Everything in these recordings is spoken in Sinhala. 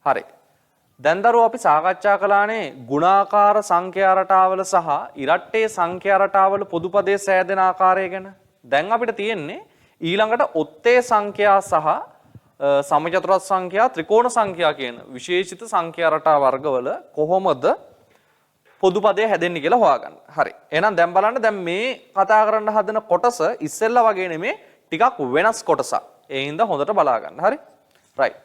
හරි. දැන් දරුවෝ අපි සාකච්ඡා කළානේ ගුණාකාර සංඛ්‍යා රටාවල සහ ඉරට්ටේ සංඛ්‍යා රටාවල පොදු පදයේ සෑදෙන ආකාරය ගැන. දැන් අපිට තියෙන්නේ ඊළඟට ඔත්තේ සංඛ්‍යා සහ සමචතුරස්‍ර සංඛ්‍යා ත්‍රිකෝණ සංඛ්‍යා කියන විශේෂිත සංඛ්‍යා රටා වර්ගවල කොහොමද පොදු පදය හැදෙන්නේ කියලා හොයාගන්න. හරි. එහෙනම් දැන් බලන්න දැන් මේ කතා කරන්න හදන කොටස ඉස්සෙල්ලා වගේ නෙමේ ටිකක් වෙනස් කොටසක්. ඒ හින්දා හොඳට බලා ගන්න. හරි. රයිට්.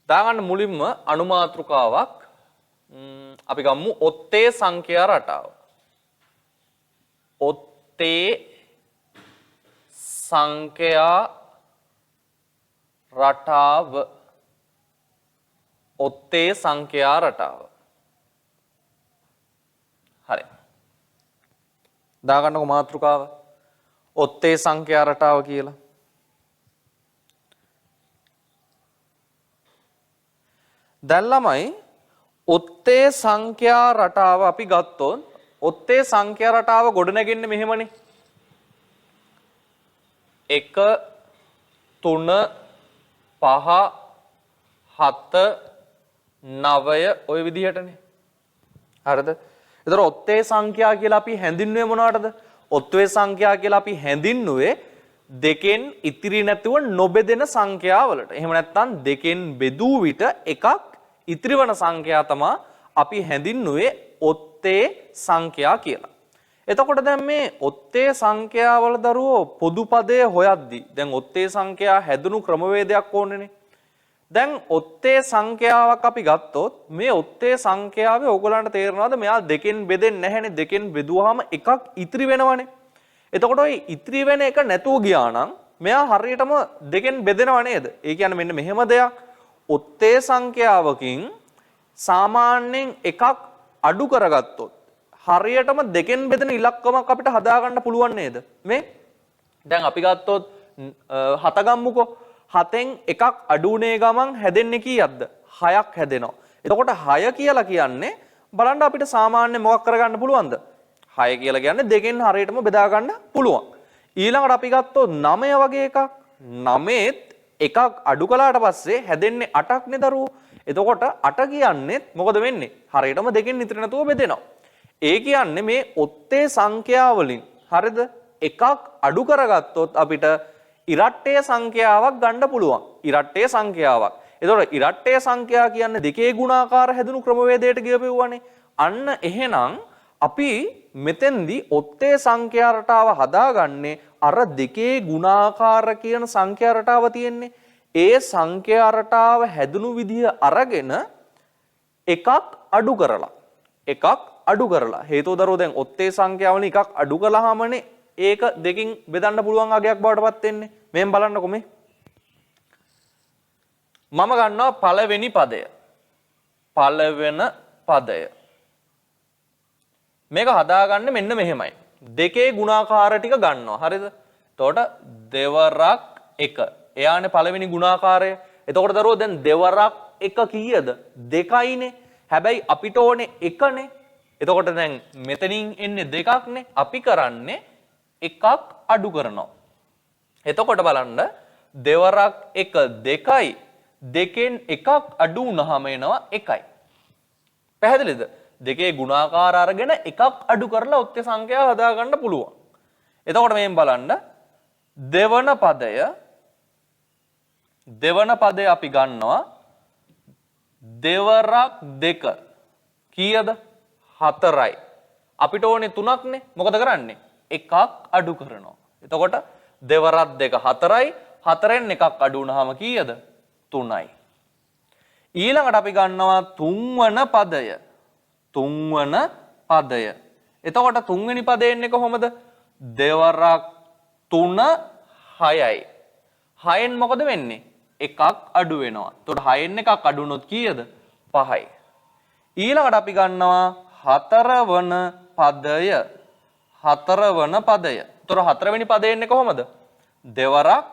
දාගන්න මුලින්ම අනුමාත්‍රිකාවක් අපි ගමු ඔත්තේ සංඛ්‍යා රටාව. ඔත්තේ සංඛ්‍යා රටාව. ඔත්තේ සංඛ්‍යා රටාව. හරි. දාගන්නකො මාතෘකාව ඔත්තේ සංඛ්‍යා රටාව කියලා. දැන් ළමයි ඔත්තේ සංඛ්‍යා රටාව අපි ගත්තොත් ඔත්තේ සංඛ්‍යා රටාව ගොඩනැගෙන්නේ මෙහෙමනේ. 1 3 5 7 9 ඔය විදිහටනේ. හරිද? ඒතර ඔත්තේ සංඛ්‍යා කියලා අපි හැඳින්වුවේ මොනවටද? ඔත්තේ සංඛ්‍යා කියලා අපි හැඳින්වුවේ දෙකෙන් ඉතිරි නැතුව නොබෙදෙන සංඛ්‍යාවලට. එහෙම නැත්නම් දෙකෙන් බෙදූ විට එකක් ඉතිරි වන සංඛ්‍යා තමයි අපි හැඳින්වුවේ ඔත්තේ සංඛ්‍යා කියලා. එතකොට දැන් මේ ඔත්තේ සංඛ්‍යාවල දරුවෝ පොදු පදය හොයද්දී දැන් ඔත්තේ සංඛ්‍යා හැදුණු ක්‍රමවේදයක් ඕනේනේ. දැන් ඔත්තේ සංඛ්‍යාවක් අපි ගත්තොත් මේ ඔත්තේ සංඛ්‍යාවේ ඕගලන්ට තේරෙනවද මෙයා දෙකෙන් බෙදෙන්නේ නැහැනේ. දෙකෙන් බෙදුවාම එකක් ඉතිරි වෙනවනේ. එතකොට ওই ඉතිරි වෙන එක නැතුව ගියා නම් මෙයා හරියටම දෙකෙන් බෙදෙනව නේද? ඒ කියන්නේ මෙන්න මෙහෙම දෙයක්. ඔත්තේ සංඛ්‍යාවකින් සාමාන්‍යයෙන් එකක් අඩු කරගත්තොත් හරියටම දෙකෙන් බෙදෙන ඉලක්කමක් අපිට හදාගන්න පුළුවන් නේද? මේ දැන් අපි ගත්තොත් 7 ගම්මුකෝ. 7න් එකක් අඩුුනේ ගමන් හැදෙන්නේ කීයක්ද? 6ක් හැදෙනවා. එතකොට 6 කියලා කියන්නේ බලන්න අපිට සාමාන්‍ය මොකක් කරගන්න පුළුවන්ද? 6 කියලා කියන්නේ දෙකෙන් හරියටම බෙදා ගන්න පුළුවන්. ඊළඟට අපි ගත්තොත් 9 වගේ එකක්. 9ත් එකක් අඩු කළාට පස්සේ හැදෙන්නේ 8ක් නේ දරුවෝ. එතකොට 8 කියන්නේ මොකද වෙන්නේ? හරියටම දෙකෙන් ඉතිරි නැතුව බෙදෙනවා. ඒ කියන්නේ මේ ඔත්තේ සංඛ්‍යා වලින් හරිද? එකක් අඩු කරගත්තොත් අපිට ඉරට්ටේ සංඛ්‍යාවක් ගන්න පුළුවන්. ඉරට්ටේ සංඛ්‍යාවක්. එතකොට ඉරට්ටේ සංඛ්‍යා කියන්නේ දෙකේ ගුණාකාර හැදුණු ක්‍රමවේදයට ගියපෙව්වනේ. අන්න එහෙනම් අපි මෙතෙන්දී ඔත්තේ සංඛ්‍යා රටාව හදාගන්නේ අර දෙකේ ගුණාකාර කියන සංඛ්‍යා රටාව තියෙන්නේ. ඒ සංඛ්‍යා රටාව හැදුණු විදිහ අරගෙන එකක් අඩු කරලා. එකක් අඩු කරලා. හේතුව දරුවෝ දැන් ඔත්තේ සංඛ්‍යාවලින් එකක් අඩු කළාමනේ ඒක දෙකින් බෙදන්න පුළුවන් අගයක් බවට පත් වෙන්නේ. මෙහෙම බලන්නකො මේ. මම ගන්නවා පළවෙනි පදය. පළවෙනි පදය. මේක හදාගන්නේ මෙන්න මෙහෙමයි. දෙකේ ගුණාකාර ටික ගන්නවා. හරිද? එතකොට දෙවරක් 1. එයානේ පළවෙනි ගුණාකාරය. එතකොට දරුවෝ දැන් දෙවරක් 1 කීයද? 2යිනේ. හැබැයි අපිට ඕනේ 1නේ. එතකොට දැන් මෙතනින් එන්නේ 2ක්නේ. අපි කරන්නේ එකක් අඩු කරනවා. එතකොට බලන්න දෙවරක් 1 2යි. දෙකෙන් එකක් අඩු වුණාම එනවා 1යි. පැහැදිලිද? දෙකේ ගුණාකාර අරගෙන එකක් අඩු කරලා ඔත්තේ සංඛ්‍යාව හදාගන්න පුළුවන්. එතකොට මෙහෙන් බලන්න දෙවන පදය අපි ගන්නවා දෙවරක් 2 කීයද? 4යි. අපිට ඕනේ 3ක්නේ. මොකද කරන්නේ? එකක් අඩු කරනවා. එතකොට දෙවරක් 2 4යි. 4ෙන් එකක් අඩු වුණාම කීයද? 3යි. ඊළඟට අපි ගන්නවා තුන්වන පදය. තුන්වන පදය. එතකොට තුන්වෙනි පදේ එන්නේ කොහොමද? දෙවරක් 3 6යි. 6ෙන් මොකද වෙන්නේ? එකක් අඩු වෙනවා. එතකොට 6ෙන් එකක් අඩු වුණොත් කීයද? 5යි. ඊළඟට අපි ගන්නවා හතරවන පදය. හතරවන පදය. එතකොට හතරවෙනි පදේ එන්නේ කොහොමද? දෙවරක්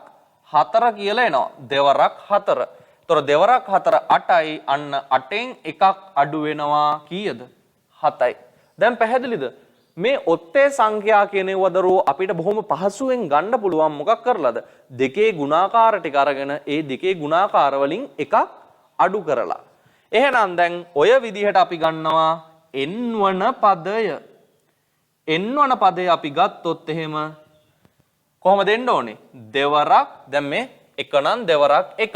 4 කියලා එනවා. දෙවරක් 4. එතකොට දෙවරක් 4 8යි. අන්න 8ෙන් එකක් අඩු වෙනවා කීයද? 7යි. දැන් පැහැදිලිද? මේ ඔත්තේ සංඛ්‍යා කියන වදරෝ අපිට බොහොම පහසුවෙන් ගන්න පුළුවන් මොකක් කරලාද? දෙකේ ගුණාකාර ටික අරගෙන ඒ දෙකේ ගුණාකාර වලින් එකක් අඩු කරලා. එහෙනම් දැන් ඔය විදිහට අපි ගන්නවා n වන පදය. n වන පදය අපි ගත්තොත් එහෙම කොහොමද එන්න ඕනේ? දෙවරක් දැන් මේ එක නම් දෙවරක් එක,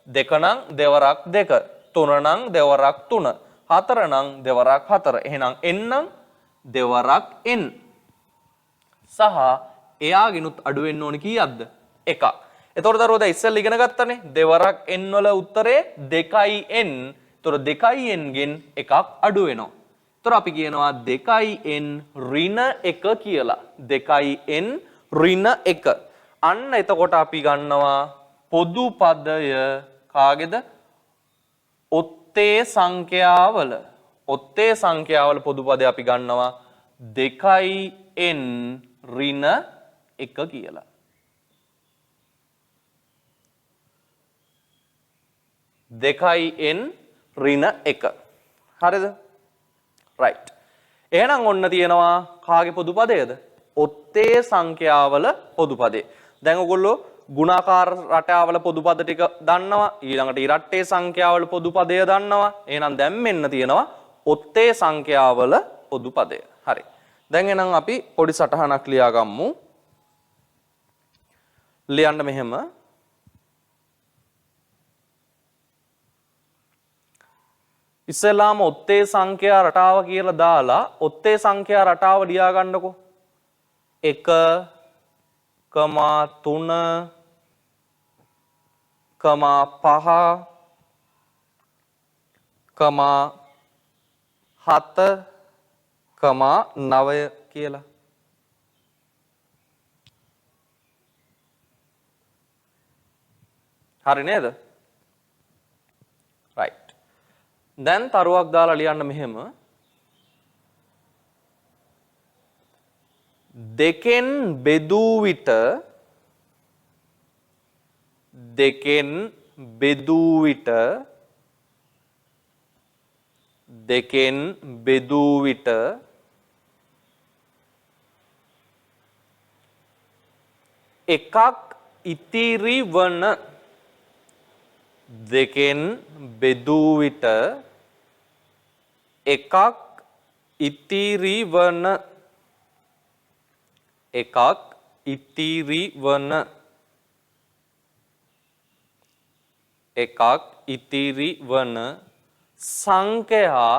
දෙක නම් දෙවරක් දෙක, තුන නම් දෙවරක් තුන, හතර නම් දෙවරක් හතර. එහෙනම් n නම් දෙවරක් n සහ එයාගෙනුත් අඩු වෙන්න ඕනේ කීයක්ද? එකක්. එතකොට දරුවෝ දැන් ඉස්සෙල්ලා ඉගෙන ගත්තනේ දෙවරක් n වල උත්තරේ 2n. එතකොට 2n ගෙන් එකක් අඩු වෙනවා. එතකොට අපි කියනවා 2n ඍණ 1 කියලා. 2n ඍණ 1. අන්න එතකොට අපි ගන්නවා පොදු පදය කාගේද? ඔත්තේ සංඛ්‍යාවල. ඔත්තේ සංඛ්‍යාවල පොදු පදය අපි ගන්නවා 2n ඍණ 1 කියලා. දෙකයි n ඍණ 1. හරිද? right. එහෙනම් ඔන්න තියෙනවා කාගේ පොදු පදයද? ඔත්තේ සංඛ්‍යාවල පොදු පදේ. දැන් ඔයගොල්ලෝ ගුණාකාර රටාවල පොදු පද ටික දන්නවා. ඊළඟට ඉරට්ටේ සංඛ්‍යාවල පොදු පදය දන්නවා. එහෙනම් දැන් මෙන්න තියෙනවා ඔත්තේ සංඛ්‍යාවල පොදු පදය. හරි. දැන් එහෙනම් අපි පොඩි සටහනක් ලියා ගමු. ලියන්න මෙහෙම. ඉස්සෙල්ලාම ඔත්තේ සංඛ්‍යා රටාව කියලා දාලා ඔත්තේ සංඛ්‍යා රටාව ලියා ගන්නකො. 1, 3, 5, 7, 9 කියලා. හරි නේද? right. දැන් තරුවක් දාලා ලියන්න මෙහෙම. දෙකෙන් බෙදූ විට දෙකෙන් බෙදූ විට දෙකෙන් බෙදූ විට එකක් ඉතිරි වන. දෙකෙන් බෙදූ විට එකක් ඉතිරි වන. එකක් ඉතිරි වන. එකක් ඉතිරි වන සංඛ්‍යා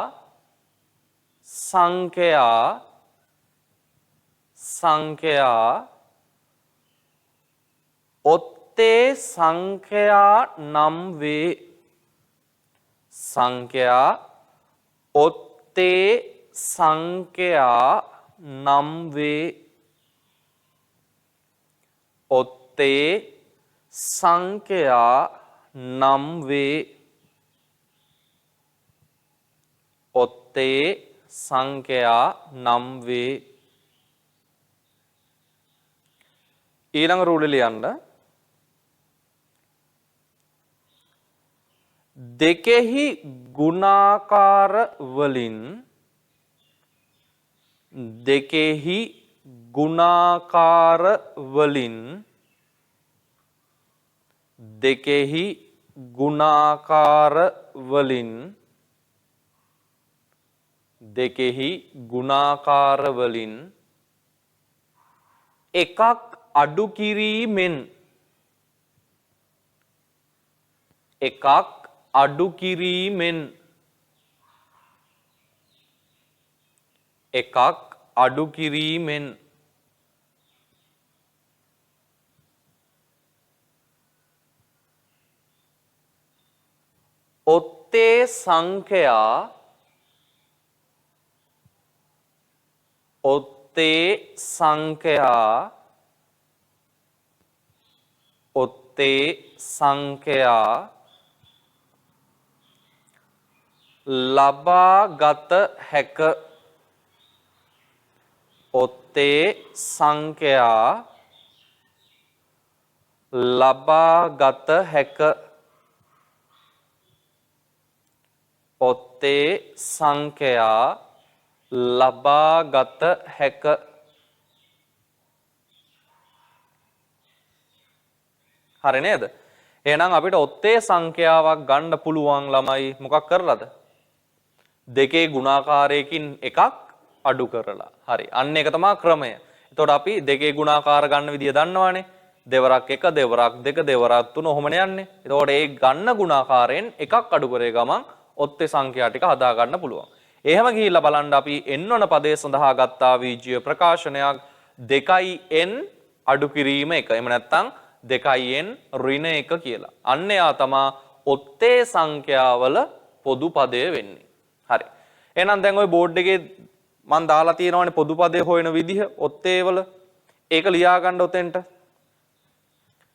ඔත්තේ සංඛ්‍යා නම් වේ. සංඛ්‍යා ඔත්තේ සංඛ්‍යා නම් වේ. ඔත්තේ සංඛ්‍යා නම් වේ. ඔත්තේ සංඛ්‍යා නම් වේ. ඊළඟ රූල ලියන්න. දෙකෙහි ගුණාකාර වලින් දෙකෙහි ගුණාකාර වලින් දෙකෙහි ගුණාකාර වලින් දෙකෙහි ගුණාකාර වලින් එකක් අඩු කිරීමෙන් එකක් අඩු කිරීමෙන් එකක් අඩු කිරීමෙන් ඔත්තේ සංඛ්‍යා ඔත්තේ සංඛ්‍යා ඔත්තේ සංඛ්‍යා ලබාගත හැක. ඔත්තේ සංඛ්‍යා ලබාගත හැක. ඔත්තේ සංඛ්‍යා ලබාගත හැක. හරි නේද? එහෙනම් අපිට ඔත්තේ සංඛ්‍යාවක් ගන්න පුළුවන් ළමයි මොකක් කරලාද? දෙකේ ගුණාකාරයකින් එකක් අඩු කරලා. හරි. අන්න ඒක තමයි ක්‍රමය. එතකොට අපි දෙකේ ගුණාකාර ගන්න විදිය දන්නවනේ. දෙවරක් 1 දෙවරක් 2 දෙවරක් 3 ඔහොමනේ යන්නේ. එතකොට ඒ ගන්න ගුණාකාරයෙන් එකක් අඩු කරේ ගමන් ඔත්තේ සංඛ්‍යා ටික හදා ගන්න පුළුවන්. එහෙම ගිහිල්ලා බලන්න අපි n වන පදයේ සඳහා ගත්තා වීජීය ප්‍රකාශනයක් 2n අඩු කිරීම 1. එහෙම නැත්නම් 2n ඍණ 1 කියලා. අන්න එයා තමයි ඔත්තේ සංඛ්‍යාවල පොදු පදය වෙන්නේ. හරි. එහෙනම් දැන් ওই බෝඩ් එකේ මම දාලා තියෙනවානේ පොදු පදේ හොයන විදිහ ඔත්තේ වල. ඒක ලියා ගන්න ඔතෙන්ට.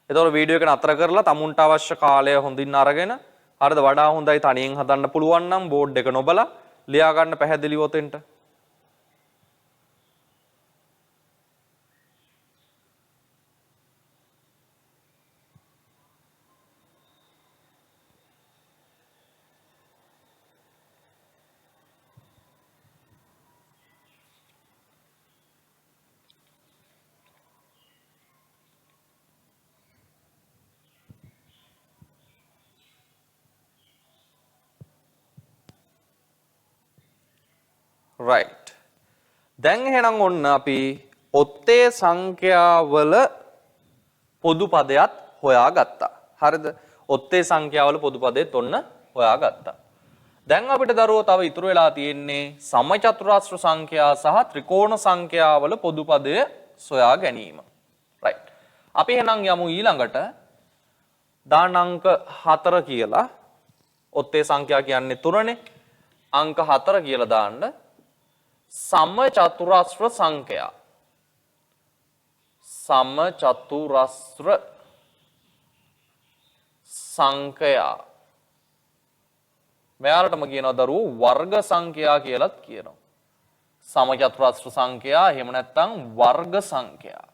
එතකොට වීඩියෝ එක නතර කරලා තමුන්ට අවශ්‍ය කාලය හොඳින් අරගෙන හරිද වඩා හොඳයි තනියෙන් හදන්න පුළුවන් නම් බෝඩ් එක නොබලා ලියා ගන්න පැහැදිලිව ඔතෙන්ට. right. දැන් එහෙනම් ඔන්න අපි ඔත්තේ සංඛ්‍යාවල පොදු පදයක් හොයාගත්තා. හරිද? ඔත්තේ සංඛ්‍යාවල පොදු පදෙත් ඔන්න හොයාගත්තා. දැන් අපිට දරුවෝ තව ඉතුරු වෙලා තියෙන්නේ සමචතුරාස්‍ර සංඛ්‍යා සහ ත්‍රිකෝණ සංඛ්‍යාවල පොදු පදය සොයා ගැනීම. right. අපි එහෙනම් යමු ඊළඟට දාන අංක 4 කියලා. ඔත්තේ සංඛ්‍යා කියන්නේ 3නේ. අංක 4 කියලා දාන්න සමචතුරාස්‍ර සංඛ්‍යා. සමචතුරාස්‍ර සංඛ්‍යා. මෙයාලටම කියනවා දරුවෝ වර්ග සංඛ්‍යා කියලාත් කියනවා. සමචතුරාස්‍ර සංඛ්‍යා එහෙම නැත්නම් වර්ග සංඛ්‍යා.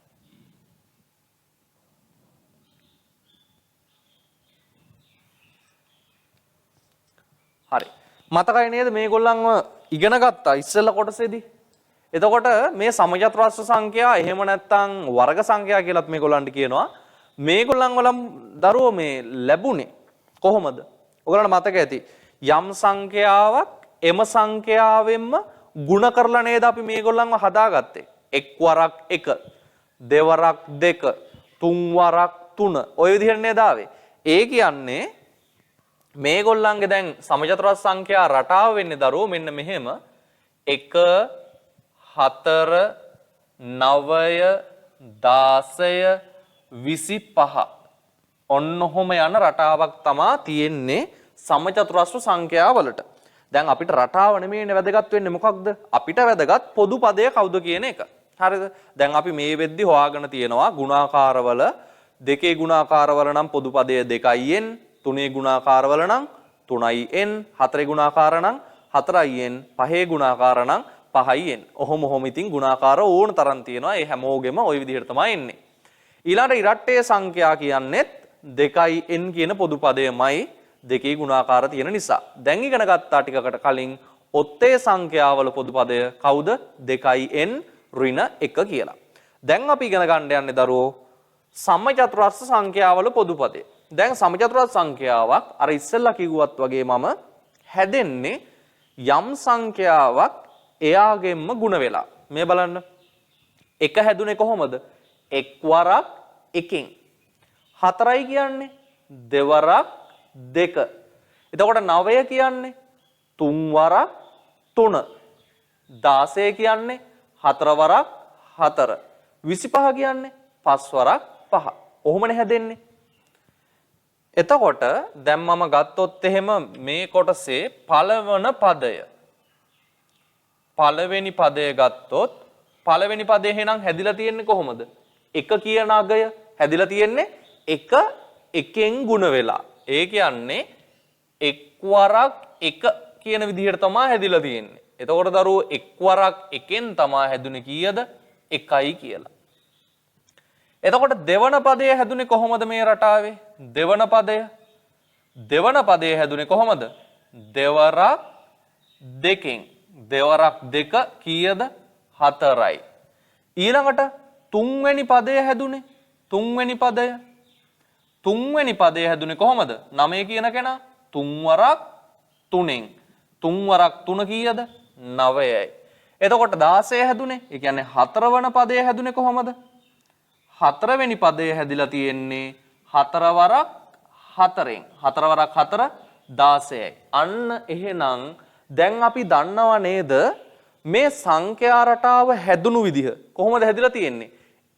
හරි. මතකයි නේද මේගොල්ලන්ව ඉගෙන ගත්තා ඉස්සෙල්ලා කොටසේදී. එතකොට මේ සමචතුරාස්‍ර සංඛ්‍යා එහෙම නැත්නම් වර්ග සංඛ්‍යා කියලාත් මේගොල්ලන්ට කියනවා. මේගොල්ලන් වලම් දරුවෝ මේ ලැබුණේ කොහොමද? ඔයගලන්ට මතක ඇති. යම් සංඛ්‍යාවක් එම සංඛ්‍යාවෙන්ම ಗುಣ කරලා නේද අපි මේගොල්ලන්ව හදාගත්තේ. එක් වරක් 1, දෙවරක් 2, තුන් වරක් 3 ඔය විදිහට නේද ආවේ. ඒ කියන්නේ මේගොල්ලන්ගේ දැන් සමචතුරාස්‍ර සංඛ්‍යා රටාව වෙන්නේ දරුවෝ මෙන්න මෙහෙම 1 4 9 16 25 ඔන්න ඔහොම යන රටාවක් තමා තියෙන්නේ සමචතුරාස්‍ර සංඛ්‍යාවලට. දැන් අපිට රටාව නෙමෙයිනේ වැදගත් වෙන්නේ මොකක්ද? අපිට වැදගත් පොදු පදය කවුද කියන එක. හරිද? දැන් අපි මේ වෙද්දි හොයාගෙන තියෙනවා ගුණාකාරවල දෙකේ ගුණාකාරවල නම් පොදු පදය 2n, තුනේ ගුණාකාරවල නම් 3n, හතරේ ගුණාකාර නම් 4n, පහේ ගුණාකාර නම් 5n. ඔහොම ඉතින් ගුණාකාර ඕන තරම් තියෙනවා. ඒ හැමෝගෙම ওই විදිහට තමයි එන්නේ. ඊළඟට ඉරට්ටේ සංඛ්‍යා කියන්නේත් 2n කියන පොදු පදයමයි දෙකේ ගුණාකාර තියෙන නිසා. දැන් ඉගෙන ගත්තා ටිකකට කලින් ඔත්තේ සංඛ්‍යාවල පොදු පදය කවුද? 2n ඍණ 1 කියලා. දැන් අපි ඉගෙන ගන්න යන්නේ දරුවෝ සමචතුරාස්‍ර සංඛ්‍යාවල පොදු පදය. දැන් සමචතුරාස්‍ර සංඛ්‍යාවක් අර ඉස්සෙල්ලා කිව්වත් වගේ මම හැදෙන්නේ යම් සංඛ්‍යාවක් එයාගෙන්ම ಗುಣ වෙලා. මේ බලන්න. 1 හැදුනේ කොහොමද? එක් වරක් 1කින්. 4යි කියන්නේ දෙවරක් 2. එතකොට 9 කියන්නේ 3 වරක් 3. 16 කියන්නේ 4 වරක් 4. 25 කියන්නේ 5 වරක් 5. ඔහොමනේ හැදෙන්නේ. එතකොට දැන් මම ගත්තොත් එහෙම මේ කොටසේ පළවන පදය පළවෙනි පදය ගත්තොත් පළවෙනි පදේ එහෙනම් හැදිලා තියෙන්නේ කොහොමද? 1 කියන අගය හැදිලා තියෙන්නේ 1 1ෙන් ಗುಣ වෙලා. ඒ කියන්නේ එක් වරක් 1 කියන විදිහට තමයි හැදිලා තියෙන්නේ. එතකොට දරුවෝ එක් වරක් 1ෙන් තමයි හැදුනේ කීයද? 1යි කියලා. එතකොට දෙවන පදය හැදුනේ කොහොමද මේ රටාවේ? දෙවන පදය හැදුනේ කොහොමද? දෙවරක් 2කින්. දෙවරක් දෙක කීයද? 4යි. ඊළඟට තුන්වෙනි පදය හැදුනේ. තුන්වෙනි පදය. තුන්වෙනි පදය හැදුනේ කොහොමද? 9 කියන කෙනා 3 වරක් 3ෙන්. 3 වරක් 3 කීයද? 9යි. එතකොට 16 හැදුනේ. ඒ කියන්නේ 4 වන පදය හැදුනේ කොහොමද? 4 වෙනි පදය හැදිලා තියෙන්නේ 4 වරක් 4ෙන්. 4 වරක් 4 16යි. අන්න එහෙනම් දැන් අපි දන්නව නේද මේ සංඛ්‍යා රටාව හැදුණු විදිහ කොහොමද හැදිලා තියෙන්නේ?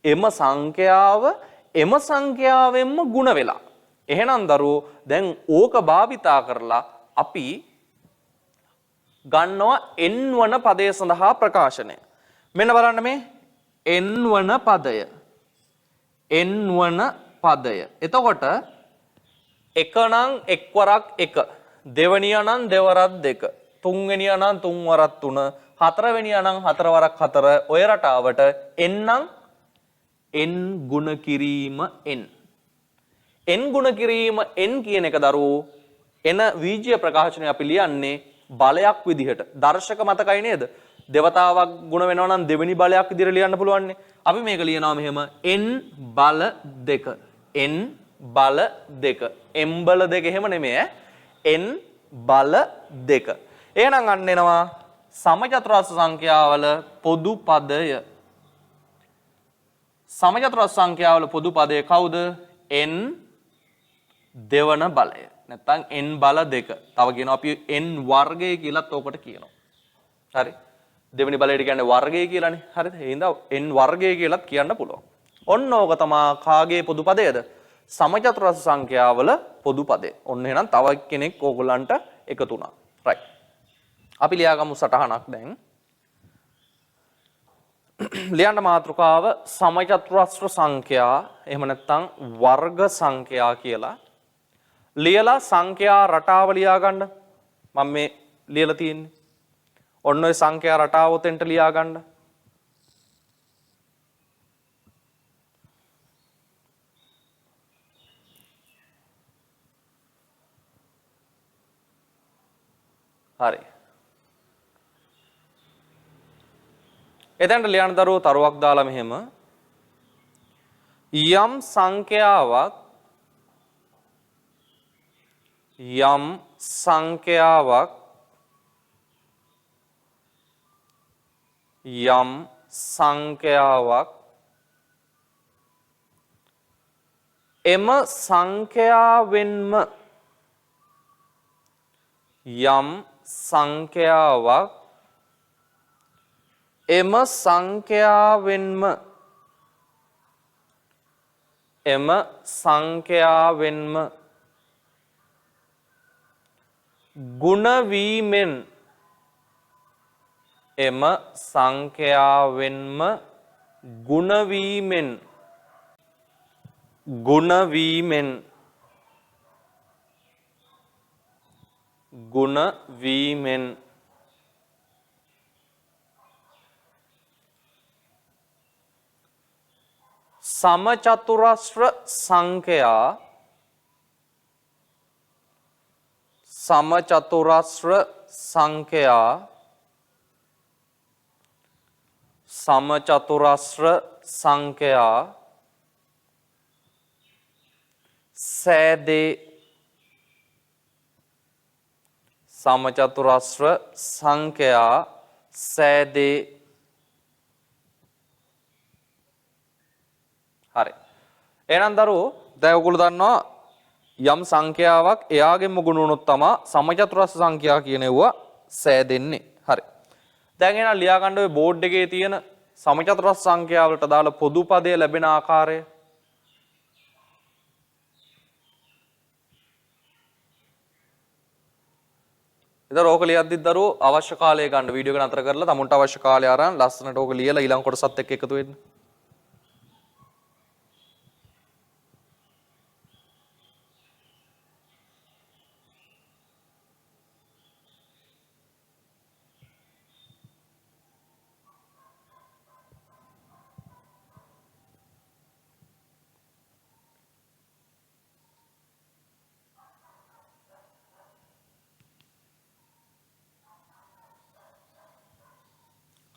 එම සංඛ්‍යාව එම සංඛ්‍යාවෙන්ම ಗುಣ වෙලා. එහෙනම් දරුවෝ දැන් ඕක භාවිතා කරලා අපි ගන්නවා n වන පදය සඳහා ප්‍රකාශනය. මෙන්න බලන්න මේ n වන පදය. n වන පදය. එතකොට එක නම් එක් වරක් එක, දෙවනියා නම් දෙවරක් දෙක, තුන්වෙනියා නම් තුන් වරක් තුන, හතරවෙනියා නම් හතර වරක් හතර. ඔය රටාවට n නම් n ගුණ කිරීම n. n ගුණ කිරීම n කියන එක දරුවෝ එන වීජ්‍ය ප්‍රකාශනය අපි ලියන්නේ බලයක් විදිහට. දර්ශක මතකයි නේද? දෙවතාවක් ගුණ වෙනවා නම් දෙවෙනි බලයක් විදිහට ලියන්න පුළුවන් නේ. අපි මේක ලියනවා මෙහෙම n බල දෙක. n බල දෙක. m බල දෙක එහෙම නෙමෙයි ඈ. n බල දෙක. එහෙනම් අන්න එනවා සමචතුරස්‍ර සංඛ්‍යාවල පොදු පදය. සමචතුරස්‍ර සංඛ්‍යාවල පොදු පදය කවුද? n දෙවන බලය. නැත්නම් n බල දෙක. තව කියනවා අපි n වර්ගය කියලාත් ඕකට කියනවා. හරි. දෙවෙනි බලයට කියන්නේ වර්ගය කියලානේ. හරිද? ඒ හින්දා n වර්ගය කියලාත් කියන්න පුළුවන්. ඔන්න ඕක තමයි කාගේ පොදු පදයද? සමචතුරස්‍ර සංඛ්‍යාවල පොදු පදය. ඔන්න එහෙනම් තව කෙනෙක් ඕගොල්ලන්ට එකතු වුණා. රයිට්. අපි ලියාගමු සටහනක් දැන්. ලියන්න මාතෘකාව සමචතුරස්‍ර සංඛ්‍යා එහෙම නැත්නම් වර්ග සංඛ්‍යා කියලා. ලියලා සංඛ්‍යා රටාව ලියා ගන්න. මම මේ ලියලා තියෙන්නේ. ඔන්න ඔය සංඛ්‍යා රටාව උතෙන්ට ලියා ගන්න. හරි. එතනට ලියන්න දරුවෝ තරුවක් දාලා මෙහෙම යම් සංඛ්‍යාවක් එම සංඛ්‍යාවෙන්ම යම් සංඛ්‍යාවක් එම සංඛ්‍යාවෙන්ම ගුණ වීමෙන් එම සංඛ්‍යාවෙන්ම ගුණ වීමෙන් සමචතුරස්‍ර සංඛ්‍යා සෑදේ. සමචතුරස්‍ර සංඛ්‍යා සෑදේ. හරි. එහෙනම් දරුවෝ දැන් ඔයගොල්ලෝ දන්නවා යම් සංඛ්‍යාවක් එයාගෙන්ම ගුණ වුණොත් තමයි සමචතුරස්‍ර සංඛ්‍යා කියනෙවුවා සෑදෙන්නේ. හරි. දැන් එහෙනම් ලියා ගන්න ඔය බෝඩ් එකේ තියෙන සමචතුරස්‍ර සංඛ්‍යා වලට දාලා පොදු පදය ලැබෙන ආකාරය. ඉතින් ඕක ලියද්දි දරුවෝ අවශ්‍ය කාලය ගන්න වීඩියෝ එක නතර කරලා තමුන්ට අවශ්‍ය කාලය අරන් ලස්සනට ඕක ලියලා ඊළඟ කොටසත් එක්ක එකතු වෙන්න.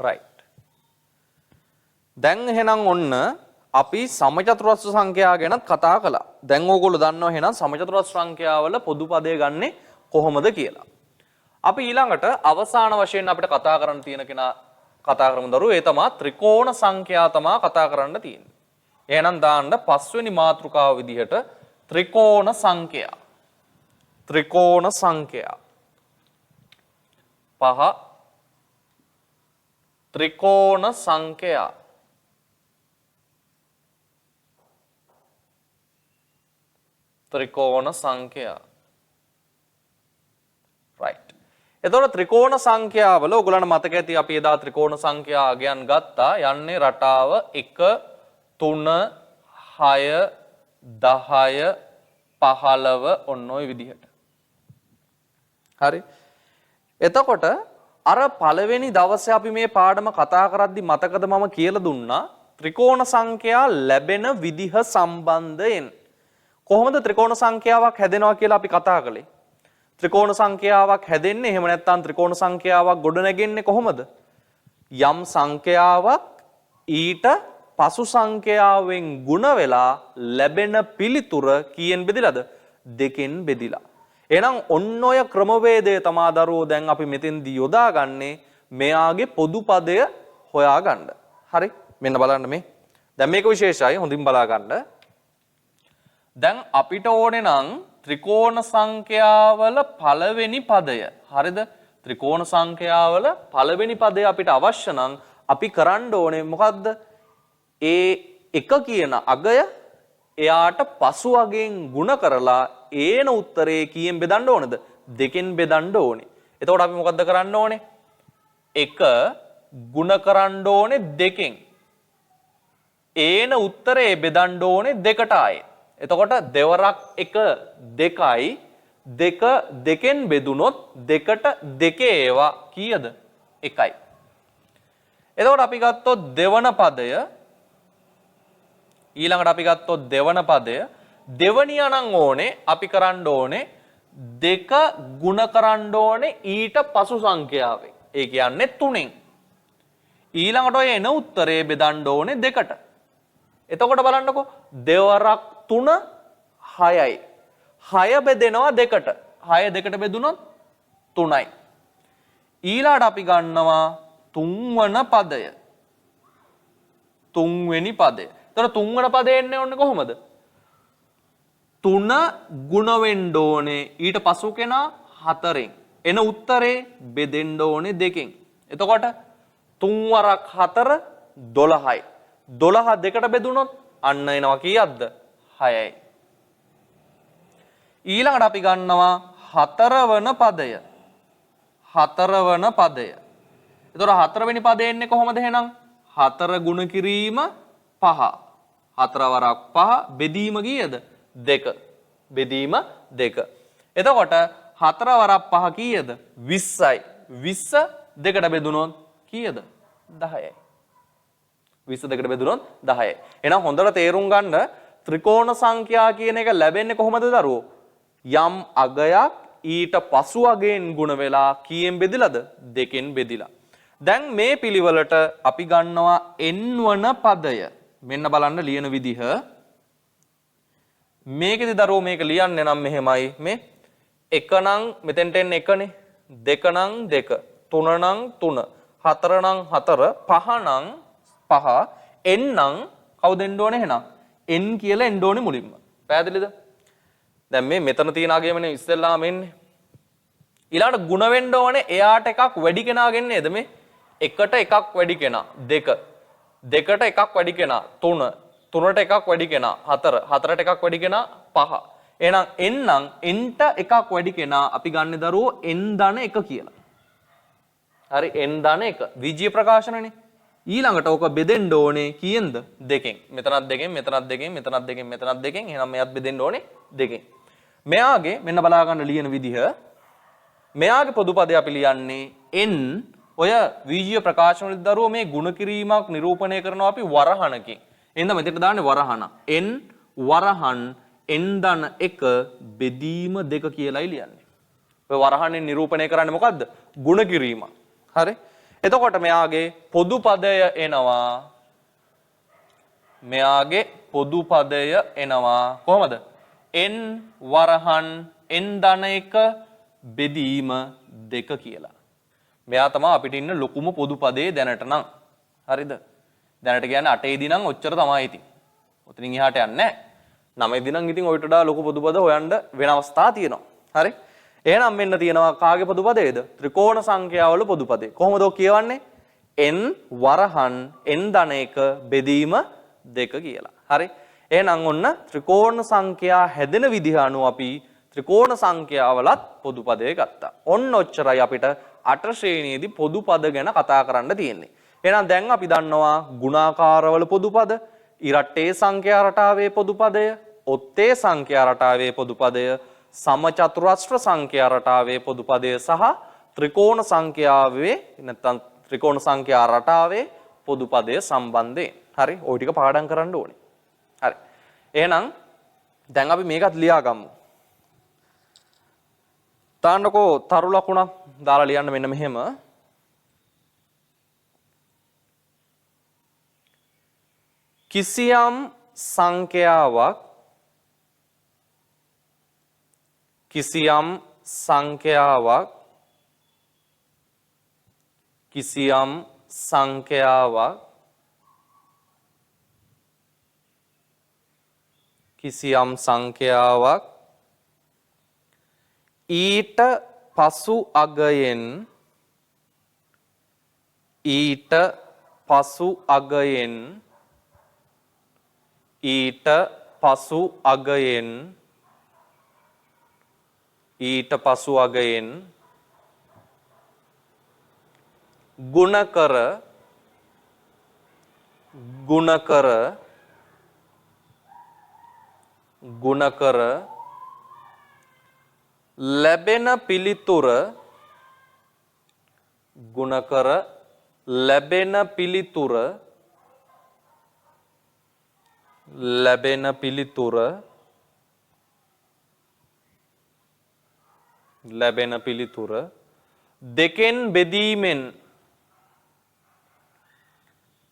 right. දැන් එහෙනම් ඔන්න අපි සමචතුරස්‍ර සංඛ්‍යා ගැනත් කතා කළා. දැන් ඕගොල්ලෝ දන්නවා එහෙනම් සමචතුරස්‍ර සංඛ්‍යාවල පොදු පදය ගන්නෙ කොහොමද කියලා. අපි ඊළඟට අවසාන වශයෙන් අපිට කතා කරන්න තියෙන කෙනා කතා කරමු දරුවෝ. ඒ තමයි ත්‍රිකෝණ සංඛ්‍යා තමයි කතා කරන්න තියෙන්නේ. එහෙනම් දාන්න පස්වෙනි මාතෘකාව විදිහට ත්‍රිකෝණ සංඛ්‍යා. ත්‍රිකෝණ සංඛ්‍යා 5 ත්‍රිකෝණ සංඛ්‍යා ත්‍රිකෝණ සංඛ්‍යා right. එතකොට ත්‍රිකෝණ සංඛ්‍යාවල ඔයගොල්ලන්ට මතක ඇති අපි එදා ත්‍රිකෝණ සංඛ්‍යා අගයන් ගත්තා. යන්නේ රටාව 1 3 6 10 15 ඔන්න ඔය විදිහට. හරි. එතකොට අර පළවෙනි දවසේ අපි මේ පාඩම කතා කරද්දි මතකද මම කියලා දුන්නා ත්‍රිකෝණ සංඛ්‍යා ලැබෙන විදිහ සම්බන්ධයෙන්. කොහොමද ත්‍රිකෝණ සංඛ්‍යාවක් හැදෙනවා කියලා අපි කතා කළේ. ත්‍රිකෝණ සංඛ්‍යාවක් හැදෙන්නේ එහෙම නැත්නම් ත්‍රිකෝණ සංඛ්‍යාවක් ගොඩනැගෙන්නේ කොහොමද? යම් සංඛ්‍යාවක් ඊට පසු සංඛ්‍යාවෙන් ගුණ වෙලා ලැබෙන පිළිතුර කීයෙන් බෙදිලාද? දෙකෙන් බෙදිලා. එහෙනම් ඔන්න ඔය ක්‍රමවේදය තමා දරුවෝ දැන් අපි මෙතෙන්දී යොදාගන්නේ මෙයාගේ පොදු පදය හොයාගන්න. හරි? මෙන්න බලන්න මේ. දැන් මේක විශේෂයි. හොඳින් බලා ගන්න. දැන් අපිට ඕනේ නම් ත්‍රිකෝණ සංඛ්‍යාවල පළවෙනි පදය. හරිද? ත්‍රිකෝණ සංඛ්‍යාවල පළවෙනි පදය අපිට අවශ්‍ය නම් අපි කරන්න ඕනේ මොකද්ද? ඒ එක කියන අගය එයාට පසු අගයෙන් ಗುಣ කරලා ඒන උත්තරේ කීයෙන් බෙදන්න ඕනද? දෙකෙන් බෙදන්න ඕනේ. එතකොට අපි මොකද්ද කරන්න ඕනේ? එක ಗುಣ කරන්න ඕනේ දෙකෙන්. ඒන උත්තරේ බෙදන්න ඕනේ දෙකට ආයේ. එතකොට දෙවරක් 1 2යි දෙක දෙකෙන් බෙදුනොත් දෙකට දෙකේ ඒවා කීයද? 1යි. එතකොට අපි ගත්තොත් දෙවන පදය ඊළඟට අපි ගත්තොත් දෙවන පදය දෙවනිය නම් ඕනේ අපි කරන්න ඕනේ දෙක ಗುಣ කරන්න ඕනේ ඊට පසු සංඛ්‍යාවෙන්. ඒ කියන්නේ 3ෙන්. ඊළඟට ඔය එන උත්තරේ බෙදන්න ඕනේ දෙකට. එතකොට බලන්නකෝ දෙවරක් 3 6යි. 6 බෙදෙනවා දෙකට. 6 දෙකට බෙදුනොත් 3යි. ඊළාට අපි ගන්නවා තුන්වන පදය. තුන්වෙනි පදය. එතකොට තුන්වන පදේ එන්නේ ඔන්නේ කොහොමද? 3 ගුණ වෙන්න ඕනේ ඊට පසු කෙනා 4ෙන්. එන උත්තරේ බෙදෙන්න ඕනේ දෙකෙන්. එතකොට 3 වරක් 4 12යි. 12 දෙකට බෙදුනොත් අන්න එනවා කීයක්ද? 6යි. ඊළඟට අපි ගන්නවා හතරවන පදය. හතරවන පදය. එතකොට හතරවෙනි පදේ එන්නේ කොහොමද එහෙනම්? 4 ගුණ කිරීම 5. 4 වරක් 5 බෙදීම කීයද? 2. බෙදීම 2. එතකොට 4 වරක් 5 කීයද? 20යි. 20 දෙකට බෙදුනොත් කීයද? 10යි. 20 දෙකට බෙදුනොත් 10යි. එහෙනම් හොඳට තේරුම් ගන්න ත්‍රිකෝණ සංඛ්‍යා කියන එක ලැබෙන්නේ කොහොමද දරුවෝ? යම් අගයක් ඊට පසු අගයෙන් ගුණ වෙලා කීයෙන් බෙදිලාද? දෙකෙන් බෙදිලා. දැන් මේ පිළිවෙලට අපි ගන්නවා n වන පදය. මෙන්න බලන්න ලියන විදිහ. මේකෙදි දරුවෝ මේක ලියන්නේ නම් මෙහෙමයි. මේ 1 නම් මෙතෙන්ට එන්නේ 1නේ. 2 නම් 2. 3 නම් 3. 4 නම් 4. 5 නම් 5. n නම් කවුද එන්න ඕනේ එහෙනම්? n කියලා එන්න ඕනේ මුලින්ම. පැහැදිලිද? දැන් මේ මෙතන තියෙන අගයමනේ ඉස්සෙල්ලාම එන්නේ. ඊළඟට ಗುಣ වෙන්න ඕනේ එයාට එකක් වැඩි කෙනාගෙන් නේද මේ? 1ට එකක් වැඩි කෙනා 2. 2ට එකක් වැඩි කෙනා 3. 3ට එකක් වැඩි කෙනා 4. 4ට එකක් වැඩි කෙනා 5. එහෙනම් n නම් nට එකක් වැඩි කෙනා අපි ගන්න දරුවෝ n ධන 1 කියලා. හරි n ධන 1. විජ්ජීය ප්‍රකාශනනේ. ඊළඟට ඕක බෙදෙන්න ඕනේ කීයෙන්ද? දෙකෙන්. මෙතනත් දෙකෙන්, මෙතනත් දෙකෙන්, මෙතනත් දෙකෙන්, මෙතනත් දෙකෙන්. එහෙනම් මෙයත් බෙදෙන්න ඕනේ දෙකෙන්. මෙයාගේ මෙන්න බලා ගන්න ලියන විදිහ. මෙයාගේ පොදු පදය අපි ලියන්නේ n ඔය විජ්ජීය ප්‍රකාශන වලදී දරුවෝ මේ ಗುಣ කිරීමක් නිරූපණය කරනවා අපි වරහණකින්. එහෙනම් මෙතෙන්ට දාන්නේ වරහණ. n වරහන් n ධන 1 බෙදීම 2 කියලායි ලියන්නේ. ඔය වරහණෙන් නිරූපණය කරන්නේ මොකද්ද? ಗುಣ කිරීම. හරි. එතකොට මෙයාගේ පොදු පදය එනවා. මෙයාගේ පොදු පදය එනවා කොහොමද? n වරහන් n ධන 1 බෙදීම 2 කියලා. මෙයා තමයි අපිට ඉන්න ලොකුම පොදු පදේ දැනට නම්. හරිද? දැනට කියන්නේ 8 දී නම් ඔච්චර තමයි ඉතින්. ඔතනින් එහාට යන්නේ නැහැ. 9 දී නම් ඉතින් ඔයිට වඩා ලොකු පොදු පද හොයන්න වෙන අවස්ථා තියෙනවා. හරි? එහෙනම් මෙන්න තියෙනවා කාගේ පොදු පදේද? ත්‍රිකෝණ සංඛ්‍යාවල පොදු පදේ. කොහොමද ඔය කියවන්නේ? n වරහන් n ධන 1 බෙදීම 2 කියලා. හරි? එහෙනම් ඔන්න ත්‍රිකෝණ සංඛ්‍යා හැදෙන විදිහ අනුව අපි ත්‍රිකෝණ සංඛ්‍යාවලත් පොදු පදේ ගත්තා. ඔන්න ඔච්චරයි අපිට 8 ශ්‍රේණියේදී පොදු පද ගැන කතා කරන්න තියෙන්නේ. එහෙනම් දැන් අපි දන්නවා ගුණාකාරවල පොදු පද, ඉරට්ටේ සංඛ්‍යා රටාවේ පොදු පදය, ඔත්තේ සංඛ්‍යා රටාවේ පොදු පදය, සමචතුරස්‍ර සංඛ්‍යා රටාවේ පොදු පදය සහ ත්‍රිකෝණ සංඛ්‍යාවේ නැත්නම් ත්‍රිකෝණ සංඛ්‍යා රටාවේ පොදු පදය සම්බන්ධයෙන්. හරි? ওই ටික පාඩම් කරන්න ඕනේ. හරි. එහෙනම් දැන් අපි මේකත් ලියා ගමු. තාන්නකෝ තරු ලකුණක් දාලා ලියන්න මෙන්න මෙහෙම. කිසියම් සංඛ්‍යාවක් ඊට පසු අගයෙන් ගුණ කර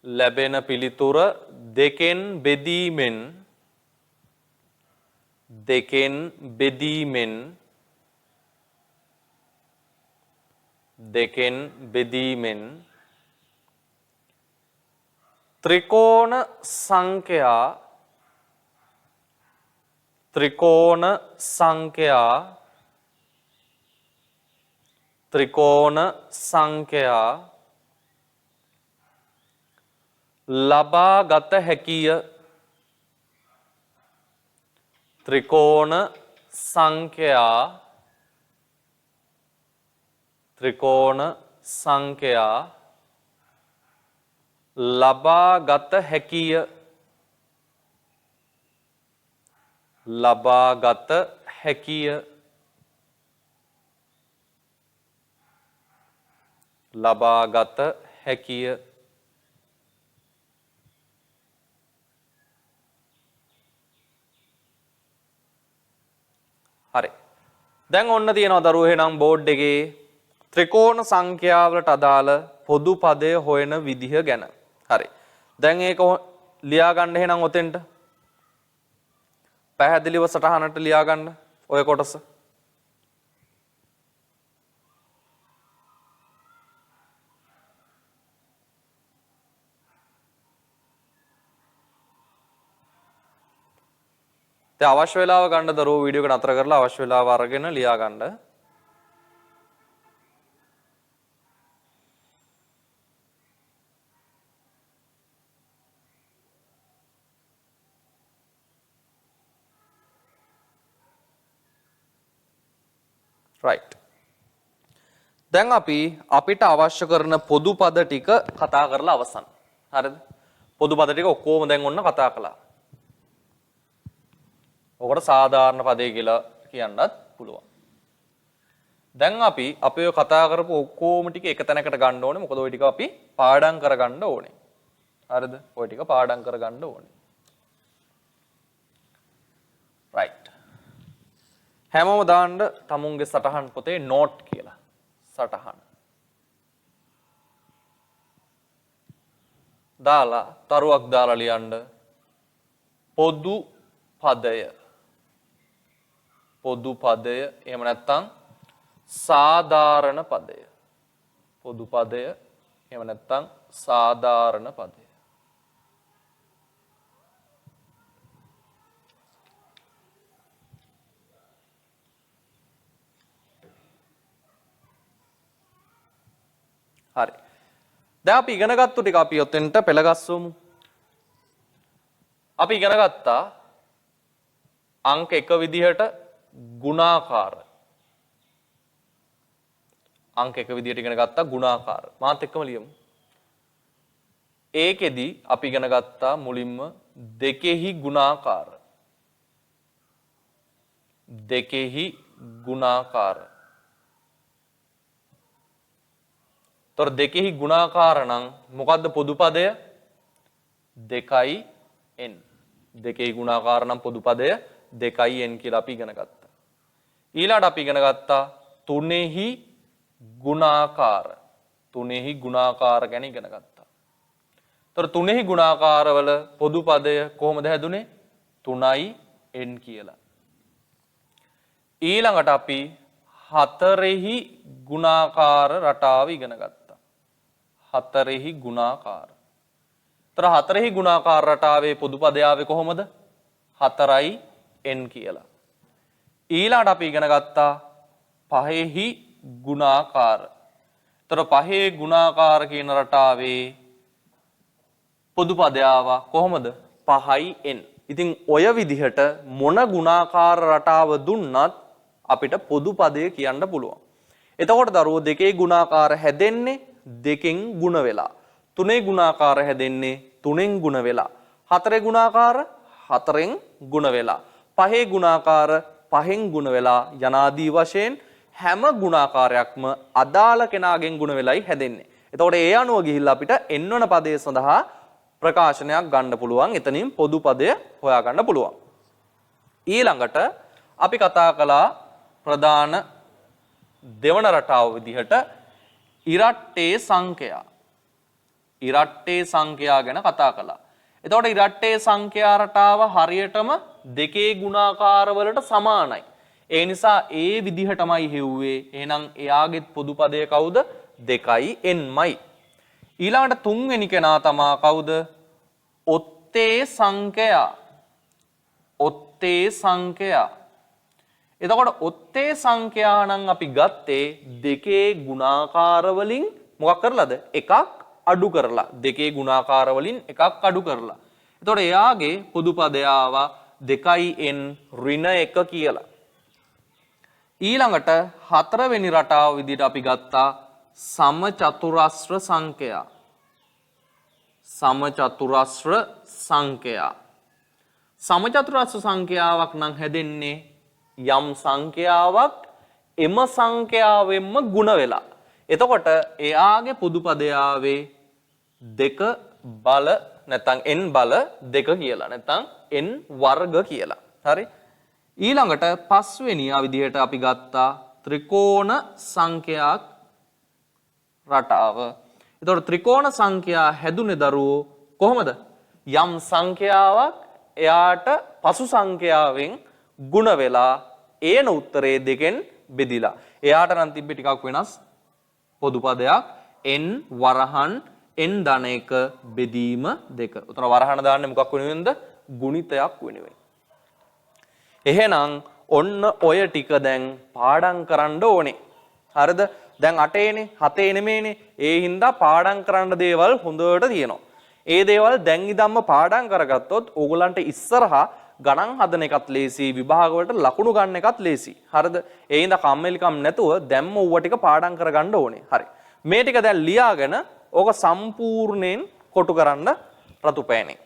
ලැබෙන පිළිතුර දෙකෙන් බෙදීමෙන් ත්‍රිකෝණ සංඛ්‍යා ලබා ගත හැකිය. ත්‍රිකෝණ සංඛ්‍යා ලබා ගත හැකිය. හරි. දැන් ඔන්න තියෙනවා දරුවෝ එහෙනම් බෝඩ් එකේ ත්‍රිකෝණ සංඛ්‍යාවලට අදාළ පොදු පදය හොයන විදිහ ගැන. හරි. දැන් ඒක ලියා ගන්න එහෙනම් ඔතෙන්ට. පැහැදිලිව සටහනට ලියා ගන්න ඔය කොටස. දැන් අවශ්‍ය වෙලාව ගන්න දරුවෝ වීඩියෝ එක නතර කරලා අවශ්‍ය වෙලාව අරගෙන ලියා ගන්න. right. දැන් අපිට අවශ්‍ය කරන පොදු පද ටික කතා කරලා අවසන්. හරිද? පොදු පද ටික ඔක්කොම දැන් ඔන්න කතා කළා. ඔකට සාධාරණ පදේ කියලා කියන්නත් පුළුවන්. දැන් අපි ඔය කතා කරපු ඔක්කොම ටික එක තැනකට ගන්න ඕනේ. මොකද ওই ටික අපි පාඩම් කරගන්න ඕනේ. හරිද? ওই ටික පාඩම් කරගන්න ඕනේ. right. හැමෝම දාන්න තමුන්ගේ සටහන් පොතේ නෝට් කියලා. සටහන. දාලා තරුවක් දාලා ලියන්න පොදු පදය. පොදු පදය එහෙම නැත්නම් සාධාරණ පදය. පොදු පදය එහෙම නැත්නම් සාධාරණ පදය. හරි. දැන් අපි ඉගෙන ගත්තු ටික අපි ඔතෙන්ට පෙළගස්සමු. අපි ඉගෙන ගත්තා අංක 1 විදිහට ගුණාකාර. අංක 1 විදිහට ඉගෙන ගත්තා ගුණාකාර. මාත් එක්කම ලියමු. ඒකෙදි අපි ඉගෙන ගත්තා මුලින්ම දෙකෙහි ගුණාකාර. දෙකෙහි ගුණාකාර. තොර දෙකෙහි ගුණාකාර නම් මොකද්ද පොදු පදය? 2n. දෙකෙහි ගුණාකාර නම් පොදු පදය 2n කියලා අපි ඉගෙන ගත්තා. ඊළඟට අපි ඉගෙන ගත්තා තුනෙහි ගුණාකාර. තුනෙහි ගුණාකාර ගැන ඉගෙන ගත්තා. තොර තුනෙහි ගුණාකාරවල පොදු පදය කොහොමද හැදුනේ? 3n කියලා. ඊළඟට අපි හතරෙහි ගුණාකාර රටාව ඉගෙන ගත්තා. හතරෙහි ගුණාකාර. තර හතරෙහි ගුණාකාර රටාවේ පොදු පදය ආවේ කොහොමද? 4n කියලා. ඊළඟට අපි ඉගෙන ගත්තා පහෙහි ගුණාකාර. තර පහේ ගුණාකාර කියන රටාවේ පොදු පදය ආවා කොහොමද? 5n. ඉතින් ඔය විදිහට මොන ගුණාකාර රටාව දුන්නත් අපිට පොදු පදය කියන්න පුළුවන්. එතකොට දරුවෝ දෙකේ ගුණාකාර හැදෙන්නේ දෙකෙන් ಗುಣ වෙලා. තුනේ ගුණාකාර හැදෙන්නේ තුනෙන් ಗುಣ වෙලා. හතරේ ගුණාකාර හතරෙන් ಗುಣ වෙලා. පහේ ගුණාකාර පහෙන් ಗುಣ වෙලා යනාදී වශයෙන් හැම ගුණාකාරයක්ම අදාළ කෙනාගෙන් ಗುಣ වෙලයි හැදෙන්නේ. එතකොට ඒ අනුව ගිහිල්ලා අපිට n වන පදයේ සඳහා ප්‍රකාශනයක් ගන්න පුළුවන්. එතනින් පොදු පදය හොයා ගන්න පුළුවන්. ඊළඟට අපි කතා කළා ප්‍රධාන දෙවන රටාව විදිහට ඉරට්ටේ සංඛ්‍යා. ඉරට්ටේ සංඛ්‍යා ගැන කතා කළා. එතකොට ඉරට්ටේ සංඛ්‍යා රටාව හරියටම දෙකේ ගුණාකාර වලට සමානයි. ඒ නිසා ඒ විදිහටමයි හෙව්වේ. එහෙනම් එයාගෙත් පොදු පදය කවුද? 2nමයි. ඊළඟට තුන්වෙනි කෙනා තමා කවුද? ඔත්තේ සංඛ්‍යා. ඔත්තේ සංඛ්‍යා. එතකොට ඔත්තේ සංඛ්‍යා නම් අපි ගත්තේ දෙකේ ගුණාකාර වලින් මොකක් කරලාද? එකක් අඩු කරලා. දෙකේ ගුණාකාර වලින් එකක් අඩු කරලා. එතකොට එයාගේ පොදු පදය ආවා 2n ඍණ 1 කියලා. ඊළඟට හතරවෙනි රටාව විදිහට අපි ගත්තා සමචතුරස්‍ර සංඛ්‍යා. සමචතුරස්‍ර සංඛ්‍යා. සමචතුරස්‍ර සංඛ්‍යාවක් නම් හැදෙන්නේ යම් සංඛ්‍යාවක් එම සංඛ්‍යාවෙන්ම ಗುಣ වෙලා. එතකොට එයාගේ පොදු පදය ආවේ 2 බල නැත්නම් n බල 2 කියලා. නැත්නම් n වර්ග කියලා. හරි. ඊළඟට පස්වෙනි විදිහට අපි ගත්තා ත්‍රිකෝණ සංඛ්‍යා රටාව. එතකොට ත්‍රිකෝණ සංඛ්‍යා හැදුනේ දරුවෝ කොහොමද? යම් සංඛ්‍යාවක් එයාට පසු සංඛ්‍යාවෙන් ಗುಣ වෙලා ඒන උත්තරේ දෙකෙන් බෙදිලා. එයාට නම් තිබ්බේ ටිකක් වෙනස් පොදු පදයක් n වරහන් n ධන 1 බෙදීම 2. උතන වරහන දාන්නේ මොකක් වෙනුවෙන්ද? ගුණිතයක් වෙනුවෙන්. එහෙනම් ඔන්න ඔය ටික දැන් පාඩම් කරන්න ඕනේ. හරිද? දැන් 8ේනේ 7 නෙමෙයිනේ. ඒ හින්දා පාඩම් කරන්න දේවල් හොඳට තියෙනවා. ඒ දේවල් දැන් ඉදම්ම පාඩම් කරගත්තොත් ඕගොල්ලන්ට ඉස්සරහා ගණන් හදන එකත් ලේසි, විභාග වලට ලකුණු ගන්න එකත් ලේසි. හරිද? ඒ හින්දා කම්මැලිකම් නැතුව දැම්ම ඌව ටික පාඩම් කරගන්න ඕනේ. හරි. මේ ටික දැන් ලියාගෙන ඕක සම්පූර්ණයෙන් කොටු කරන්න රතු පෑනේ.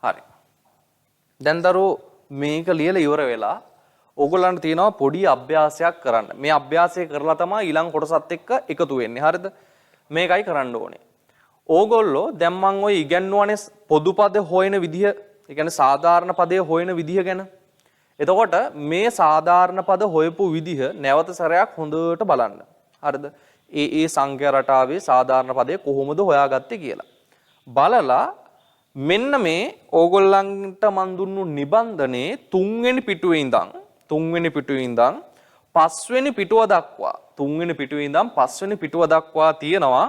හරි. දැන් දරුවෝ මේක ලියලා ඉවර වෙලා ඕගොල්ලන්ට තියෙනවා පොඩි අභ්‍යාසයක් කරන්න. මේ අභ්‍යාසය කරලා තමයි ඊළඟ කොටසත් එක්ක එකතු වෙන්නේ. හරිද? මේකයි කරන්න ඕනේ. ඕගොල්ලෝ දැන් මම ඔය ඉගැන්වුවානේ පොදු පද හොයන විදිහ, ඒ කියන්නේ සාධාරණ පදයේ හොයන විදිහ ගැන. එතකොට මේ සාධාරණ පද හොයපු විදිහ නැවත සැරයක් හොඳට බලන්න. හරිද? ඒ සංඛ්‍යා රටාවේ සාධාරණ පදේ කොහොමද හොයාගත්තේ කියලා. බලලා මෙන්න මේ ඕගොල්ලන්ට මන් දුන්නු නිබන්ධනේ තුන්වෙනි පිටුවේ ඉඳන් පස්වෙනි පිටුව දක්වා තියෙනවා.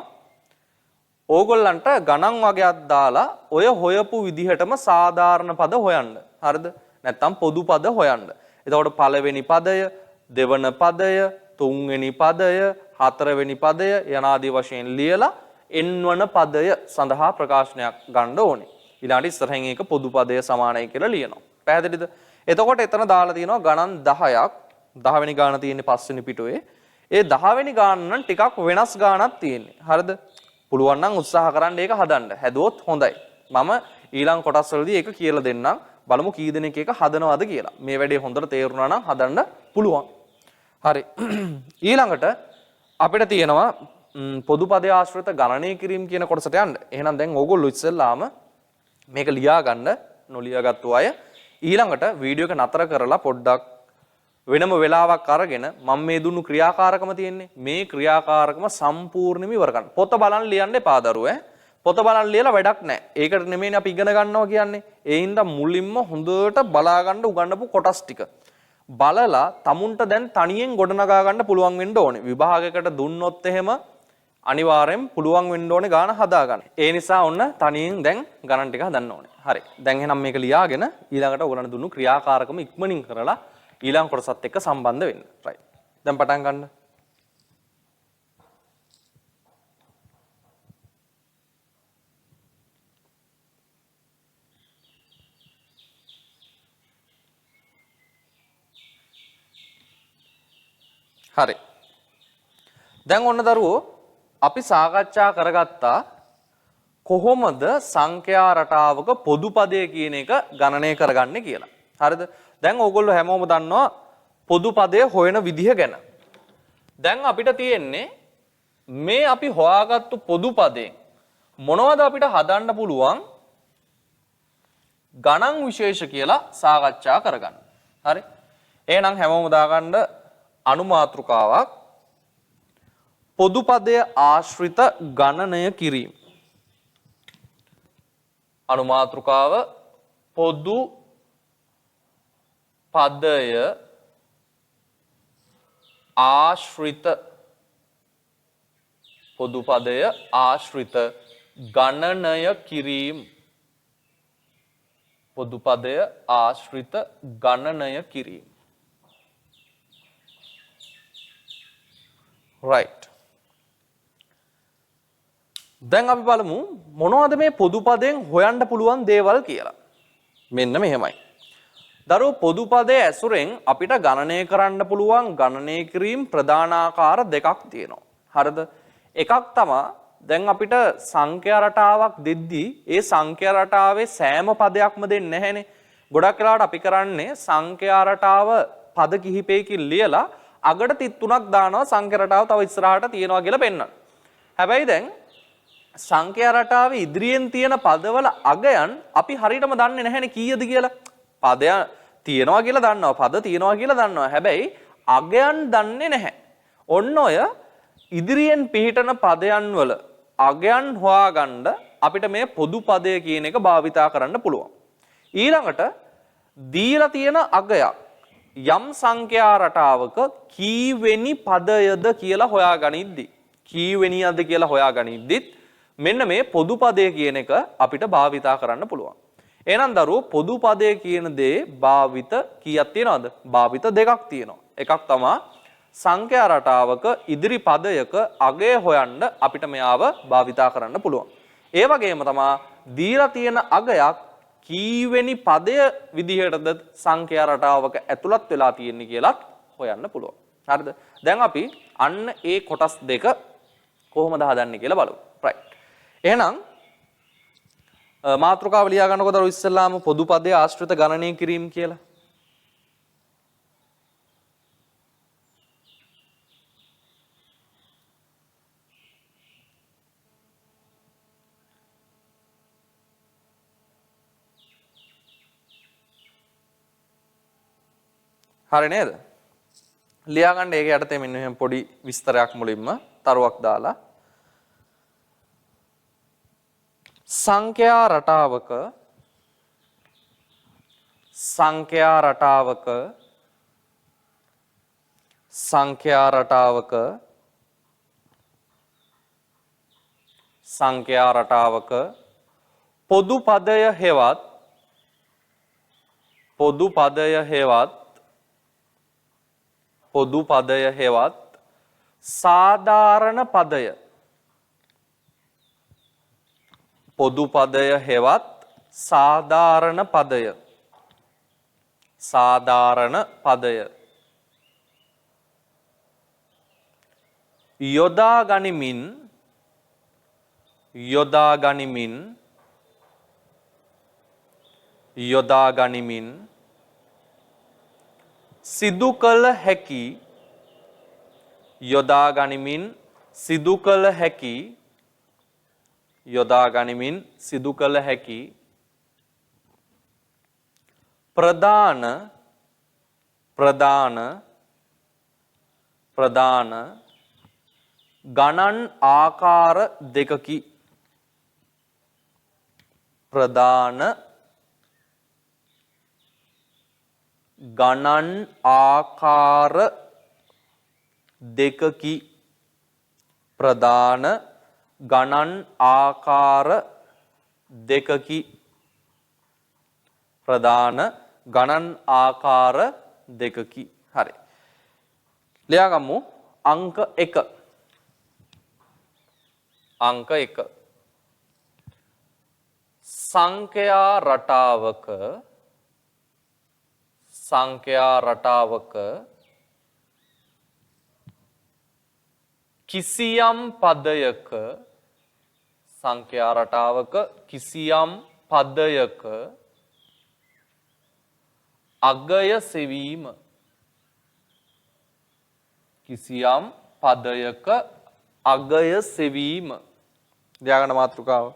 ඕගොල්ලන්ට ගණන් වගේක් දාලා ඔය හොයපු විදිහටම සාධාරණ පද හොයන්න. හරිද? නැත්තම් පොදු පද හොයන්න. එතකොට පළවෙනි පදය, දෙවන පදය, තුන්වෙනි පදය, හතරවෙනි පදය යනාදී වශයෙන් ලියලා එන්වන පදය සඳහා ප්‍රකාශනයක් ගන්න ඕනේ. ඊළඟට ඉස්සරහින් ඒක පොදු පදය සමානයි කියලා ලියනවා. පැහැදිලිද? එතකොට එතන දාලා තියෙනවා ගණන් 10ක්. 10 වෙනි ගාන තියෙන්නේ පස්වෙනි පිටුවේ. ඒ 10 වෙනි ගාන නම් ටිකක් වෙනස් ගානක් තියෙන්නේ. හරිද? පුළුවන් නම් උත්සාහ කරන්න ඒක හදන්න. හැදුවොත් හොඳයි. මම ඊළඟ කොටස් වලදී ඒක කියලා දෙන්නම්. බලමු කී දෙනෙක් ඒක හදනවද කියලා. මේ වැඩේ හොඳට තේරුණා නම් හදන්න පුළුවන්. හරි. ඊළඟට අපිට තියෙනවා පොදු පදයේ ආශ්‍රිත ගණනය කිරීම කියන කොටසට යන්න. එහෙනම් දැන් ඕගොල්ලෝ ඉස්සෙල්ලාම මේක ලියා ගන්න නොලියාගත්තු අය ඊළඟට වීඩියෝ එක නතර කරලා පොඩ්ඩක් වෙනම වෙලාවක් අරගෙන මම මේ දුන්නු ක්‍රියාකාරකම තියෙන්නේ මේ ක්‍රියාකාරකම සම්පූර්ණයෙන්ම ඉවර කරන්න. පොත බලන් ලියන්න එපා දරුවෝ ඈ. පොත බලන් ලියලා වැඩක් නැහැ. ඒකට නෙමෙයිනේ අපි ඉගෙන ගන්නවා කියන්නේ. ඒ හින්දා මුලින්ම හොඳට බලා ගන්න උගන්වපු කොටස් ටික බලලා tamunට දැන් තනියෙන් ගොඩනගා ගන්න පුළුවන් වෙන්න ඕනේ. විභාගයකට දුන්නොත් එහෙම අනිවාර්යෙන් පුළුවන් වෙන්න ඕනේ ගාන හදා ගන්න. ඒ නිසා ඔන්න තනියෙන් දැන් ගණන් ටික හදන්න ඕනේ. හරි. දැන් එහෙනම් මේක ලියාගෙන ඊළඟට ඔයගලන්ට දුන්නු ක්‍රියාකාරකම ඉක්මනින් කරලා ඊළඟ කොටසත් එක්ක සම්බන්ධ වෙන්න. right. දැන් පටන් ගන්න. හරි. දැන් ඔන්න දරුවෝ අපි සාකච්ඡා කරගත්තා කොහොමද සංඛ්‍යා රටාවක පොදු පදය කියන එක ගණනය කරගන්නේ කියලා. හරිද? දැන් ඕගොල්ලෝ හැමෝම දන්නවා පොදු පදය හොයන විදිහ ගැන. දැන් අපිට තියෙන්නේ මේ අපි හොයාගත්තු පොදු පදයෙන් මොනවද අපිට හදන්න පුළුවන් ගණන් විශේෂ කියලා සාකච්ඡා කරගන්න. හරි? එහෙනම් හැමෝම දාගන්න අනුමාත්‍රිකාවක් පොදු පදය ආශ්‍රිත ගණනය කිරීම. අනුමාත්‍රිකාව පොදු පදය ආශ්‍රිත ගණනය කිරීම. පොදු පදය ආශ්‍රිත ගණනය කිරීම. right. දැන් අපි බලමු මොනවද මේ පොදු පදයෙන් හොයන්න පුළුවන් දේවල් කියලා. මෙන්න මෙහෙමයි. දරුවෝ පොදු පදයේ ඇසුරෙන් අපිට ගණනය කරන්න පුළුවන් ගණනය කිරීම ප්‍රධාන ආකාර දෙකක් තියෙනවා. හරිද? එකක් තමයි දැන් අපිට සංඛ්‍යා රටාවක් දෙද්දී ඒ සංඛ්‍යා රටාවේ සෑම පදයක්ම දෙන්නේ නැහැනේ. ගොඩක් වෙලාවට අපි කරන්නේ සංඛ්‍යා රටාව පද කිහිපයකින් ලියලා අගට තිත් තුනක් දානවා සංඛ්‍යා රටාව තව ඉස්සරහට තියනවා කියලා පෙන්වන්න. හැබැයි දැන් සංඛ්‍යා රටාවේ ඉදිරියෙන් තියෙන පදවල අගයන් අපි හරියටම දන්නේ නැහැනේ කීයද කියලා. පදය තියනවා කියලා දන්නවා. පද තියනවා කියලා දන්නවා. හැබැයි අගයන් දන්නේ නැහැ. ඔන්න ඔය ඉදිරියෙන් පිහිටන පදයන් වල අගයන් හොයාගන්න අපිට මේ පොදු පදය කියන එක භාවිතා කරන්න පුළුවන්. ඊළඟට දීලා තියෙන අගයක් යම් සංඛ්‍යා රටාවක කීවෙනි පදයද කියලා හොයාගනිද්දිත් මෙන්න මේ පොදු පදය කියන එක අපිට භාවිතා කරන්න පුළුවන්. එහෙනම් දරුවෝ පොදු පදය කියන දේ භාවිත කීයක් තියනවද? භාවිත දෙකක් තියෙනවා. එකක් තමයි සංඛ්‍යා රටාවක ඉදිරි පදයක අගය හොයන්න අපිට මෙයාව භාවිතා කරන්න පුළුවන්. ඒ වගේම තමයි දීලා තියෙන අගයක් කීවෙනි පදය විදිහටද සංඛ්‍යා රටාවක ඇතුළත් වෙලා තියෙන්නේ කියලාත් හොයන්න පුළුවන්. හරිද? දැන් අපි අන්න ඒ කොටස් දෙක කොහොමද හදන්නේ කියලා බලමු. right. එහෙනම් මාතෘකාව ලියා ගන්නකො දරුවෝ ඉස්සෙල්ලාම පොදු පදයේ ආශ්‍රිත ගණනය කිරීම කියලා. හරි නේද? ලියා ගන්න ඒක යටතේ මෙන්න මෙහෙම පොඩි විස්තරයක් මුලින්ම තරුවක් දාලා සංඛ්‍යා රටාවක පොදු පදය හෙවත් සාධාරණ පදය යොදා ගනිමින් සිදු කළ හැකි ප්‍රධාන ගණන් ආකාර දෙකකි. හරි. ලියා ගමු අංක 1. සංඛ්‍යා රටාවක කිසියම් පදයක අගය සෙවීම ලියාගන්න මාතෘකාව.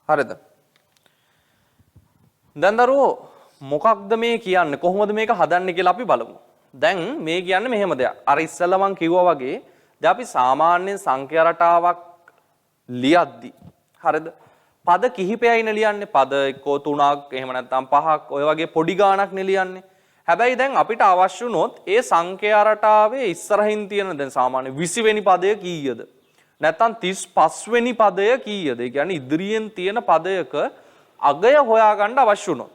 හරිද? දැන් දරුවෝ මොකක්ද මේ කියන්නේ? කොහොමද මේක හදන්නේ කියලා අපි බලමු. දැන් මේ කියන්නේ මෙහෙම දෙයක්. අර ඉස්සෙල්ලා මම කිව්වා වගේ දැන් අපි සාමාන්‍යයෙන් සංඛ්‍යා රටාවක් ලියද්දි හරිද? පද කිහිපයයිනේ ලියන්නේ. පද එක්කෝ 3ක් එහෙම නැත්නම් 5ක් ඔය වගේ පොඩි ගාණක් නේ ලියන්නේ. හැබැයි දැන් අපිට අවශ්‍ය වුණොත් ඒ සංඛ්‍යා රටාවේ ඉස්සරහින් තියෙන දැන් සාමාන්‍ය 20 වෙනි පදය කීයද? නැත්නම් 35 වෙනි පදය කීයද? ඒ කියන්නේ ඉදිරියෙන් තියෙන පදයක අගය හොයාගන්න අවශ්‍ය වුණොත්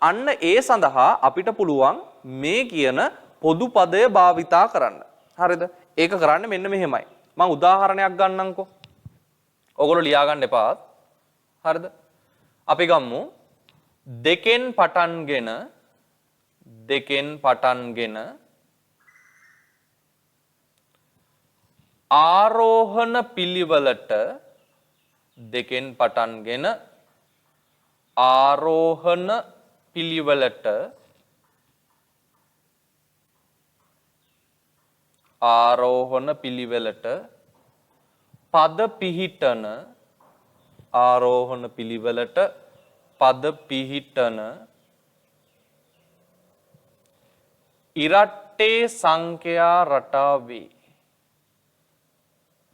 අන්න ඒ සඳහා අපිට පුළුවන් මේ කියන පොදු පදය භාවිතා කරන්න. හරිද? ඒක කරන්නේ මෙන්න මෙහෙමයි. මම උදාහරණයක් ගන්නම්කෝ. ඔයගොල්ලෝ ලියා ගන්න එපා. හරිද? අපි ගමු දෙකෙන් පටන්ගෙන ආරෝහණ පිළිවෙලට පද පිහිටන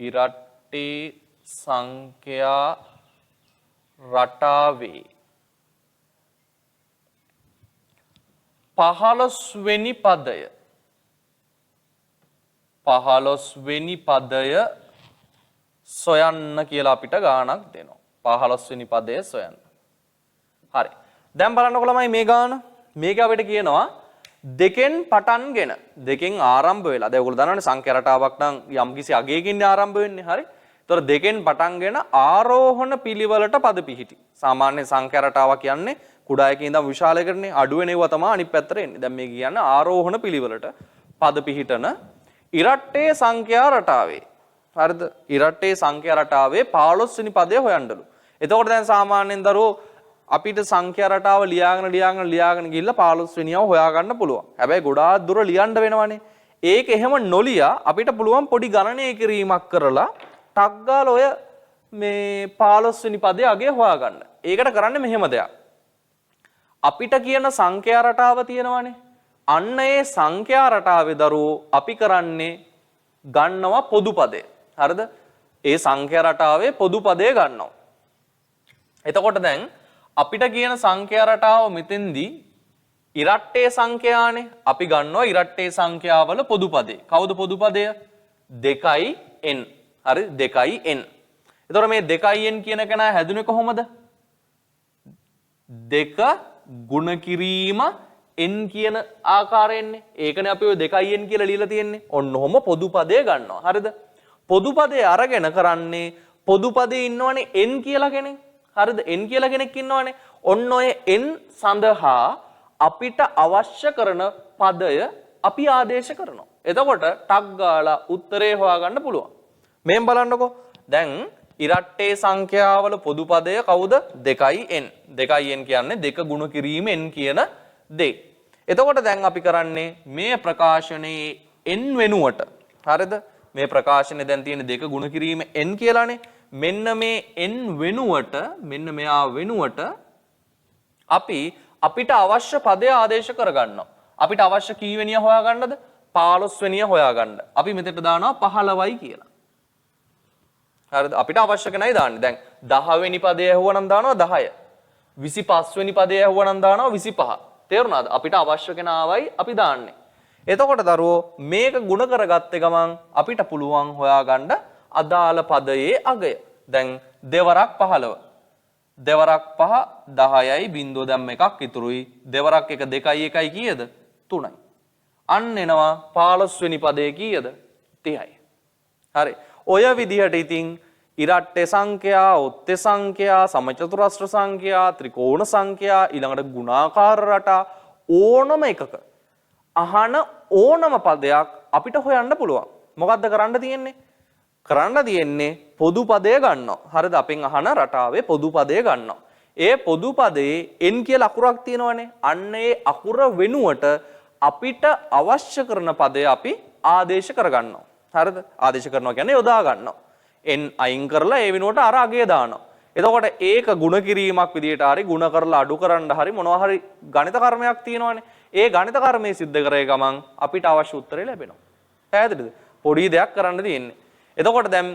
ඉරට්ටේ සංඛ්‍යා රටාවේ 15 වෙනි පදය සොයන්න කියලා අපිට ගාණක් දෙනවා. 15 වෙනි පදය සොයන්න. හරි. දැන් බලන්නකො ළමයි මේ ගාණ. මේක අපිට කියනවා දෙකෙන් ආරම්භ වෙලා. දැන් ඔයගොල්ලෝ දන්නවනේ සංඛ්‍යා රටාවක් නම් යම්කිසි අගයකින් ආරම්භ වෙන්නේ. හරි. ඒතර දෙකෙන් පටන්ගෙන ආරෝහණ පිළිවෙලට පද පිහිටි. සාමාන්‍ය සංඛ්‍යා රටාව කියන්නේ කුඩා එකේ ඉඳන් විශාලයකටනේ අඩු වෙනේවා තමයි අනිත් පැත්තට එන්නේ. දැන් මේ කියන්නේ ආරෝහණ පිළිවෙලට පද පිහිටන ඉරට්ටේ සංඛ්‍යා රටාවේ. හරිද? ඉරට්ටේ සංඛ්‍යා රටාවේ 15 වෙනි පදය හොයන්නලු. එතකොට දැන් සාමාන්‍යයෙන් දරුවෝ අපිට සංඛ්‍යා රටාව ලියාගෙන ගිහිල්ලා 15 වෙනියව හොයාගන්න පුළුවන්. හැබැයි ගොඩාක් දුර ලියන්න වෙනවනේ. ඒක එහෙම නොලියා අපිට පුළුවන් පොඩි ගණනය කිරීමක් කරලා ටක් ගාලා ඔය මේ 15 වෙනි පදයේ අගය හොයාගන්න. ඒකට කරන්නේ මෙහෙම දෙයක්. අපිට කියන සංඛ්‍යා රටාව තියෙනවනේ. අන්න ඒ සංඛ්‍යා රටාවේ දරුවෝ අපි කරන්නේ ගන්නවා පොදු පදය. හරිද? ඒ සංඛ්‍යා රටාවේ පොදු පදය ගන්නවා. එතකොට දැන් අපිට කියන සංඛ්‍යා රටාව මෙතෙන්දී ඉරට්ටේ සංඛ්‍යානේ. අපි ගන්නවා ඉරට්ටේ සංඛ්‍යාවල පොදු පදේ. කවුද පොදු පදය? 2n. හරි 2n. එතකොට මේ 2n කියන කෙනා හැදුනේ කොහොමද? 2 ගුණ කිරීම n කියන ආකාරයෙන්නේ. ඒකනේ අපි ඔය 2n කියලා ලියලා තියෙන්නේ. ඔන්න ඔහොම පොදු පදේ ගන්නවා. හරිද? පොදු පදේ අරගෙන කරන්නේ පොදු පදේ ඉන්නවනේ n කියලා කෙනෙක්. හරිද? n කියලා කෙනෙක් ඉන්නවනේ. ඔන්න ඔය n සඳහා අපිට අවශ්‍ය කරන පදය අපි ආදේශ කරනවා. එතකොට ටක් ගාලා උත්තරේ හොයාගන්න පුළුවන්. මෙහෙම බලන්නකෝ. දැන් ඉරට්ටේ සංඛ්‍යාවල පොදු පදය කවුද? 2n. 2n කියන්නේ 2 ගුණ කිරීම n කියන දේ. එතකොට දැන් අපි කරන්නේ මේ ප්‍රකාශනයේ n වෙනුවට. හරිද? මේ ප්‍රකාශනේ දැන් තියෙන 2 ගුණ කිරීම n කියලානේ. මෙන්න මේ n වෙනුවට මෙන්න මෙයා වෙනුවට අපිට අවශ්‍ය පදය ආදේශ කරගන්නවා. අපිට අවශ්‍ය කී වෙනිය හොයාගන්නද? 15 වෙනිය හොයාගන්න. අපි මෙතෙට දානවා 15යි කියලා. හරිද? අපිට අවශ්‍ය කෙනයි දාන්නේ. දැන් 10 වෙනි පදය ඇහුවනම් දානවා 10. 25 වෙනි පදය ඇහුවනම් දානවා 25. තේරුණාද? අපිට අවශ්‍ය කෙනාවයි අපි දාන්නේ. එතකොට දරුවෝ මේක ಗುಣ කරගත්තේ ගමන් අපිට පුළුවන් හොයාගන්න අදාළ පදයේ අගය. දැන් දෙවරක් 15. දෙවරක් 5 10යි බිංදුව දැම්ම එකක් ඉතුරුයි. දෙවරක් 1 2යි 1යි කීයද? 3යි. අන්න එනවා 15 වෙනි පදයේ කීයද? 30යි. හරි. ඔය විදිහට ඉතින් ඉරට්ටේ සංඛ්‍යා, ඔත්තේ සංඛ්‍යා, සමචතුරස්‍ර සංඛ්‍යා, ත්‍රිකෝණ සංඛ්‍යා, ඊළඟට ගුණාකාර රටා ඕනම එකක අහන ඕනම පදයක් අපිට හොයන්න පුළුවන්. මොකද්ද කරන්න තියෙන්නේ? කරන්න තියෙන්නේ පොදු පදය ගන්නවා. හරිද? අපෙන් අහන රටාවේ පොදු පදය ගන්නවා. ඒ පොදු පදයේ n කියලා අකුරක් තියෙනවනේ. අන්න ඒ අකුර වෙනුවට අපිට අවශ්‍ය කරන පදය අපි ආදේශ කරගන්නවා. හරිද? ආදේශ කරනවා කියන්නේ යොදා ගන්නවා. n අයින් කරලා ඒ වෙනුවට අර අගය දානවා. එතකොට ඒක ಗುಣ කිරීමක් විදියට හරි ಗುಣ කරලා අඩු කරන්න හරි මොනවා හරි ගණිත කර්මයක් තියෙනවනේ. ඒ ගණිත කර්මයේ සිද්ධ කරේ ගමන් අපිට අවශ්‍ය උත්තරේ ලැබෙනවා. පැහැදිලිද? පොඩි දෙයක් කරන්න තියෙන්නේ. එතකොට දැන්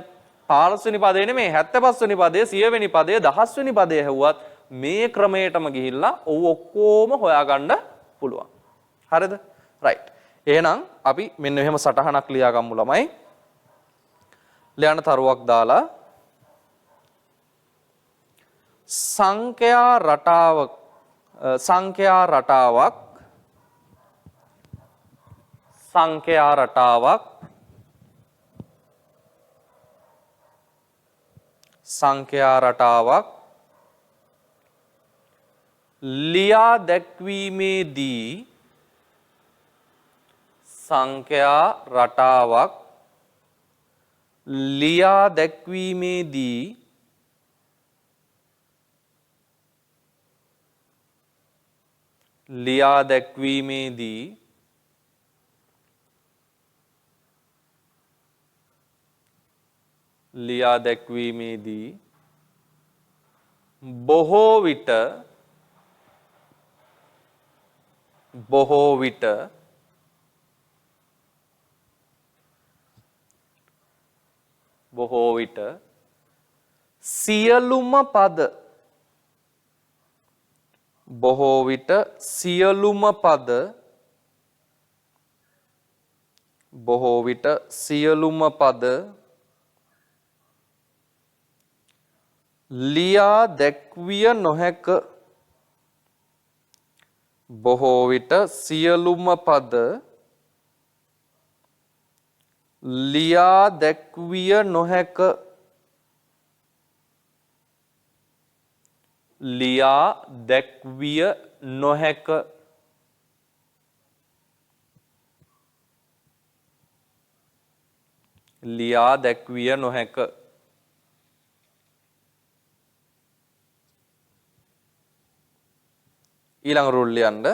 15 වෙනි පදේ නෙමෙයි 75 වෙනි පදේ 100 වෙනි පදේ 1000 වෙනි පදේ හැවුවත් මේ ක්‍රමයටම ගිහිල්ලා ඔව් ඔක්කොම හොයාගන්න පුළුවන්. හරිද? රයිට්. එහෙනම් අපි මෙන්න මෙහෙම සටහනක් ලියාගමු ළමයි. ලියන්න තරුවක් දාලා සංඛ්‍යා රටාවක් සංඛ්‍යා රටාවක් ලියා දැක්වීමේදී සංඛ්‍යා රටාවක් ලියා දැක්වීමේදී බොහෝ විට සියලුම පද ලියා දැක්විය නොහැක. බොහෝ විට සියලුම පද ලියා දැක්විය නොහැක. ලියා දැක්විය නොහැක. ලියා දැක්විය නොහැක. ඊළඟ රූල් ලියන්න.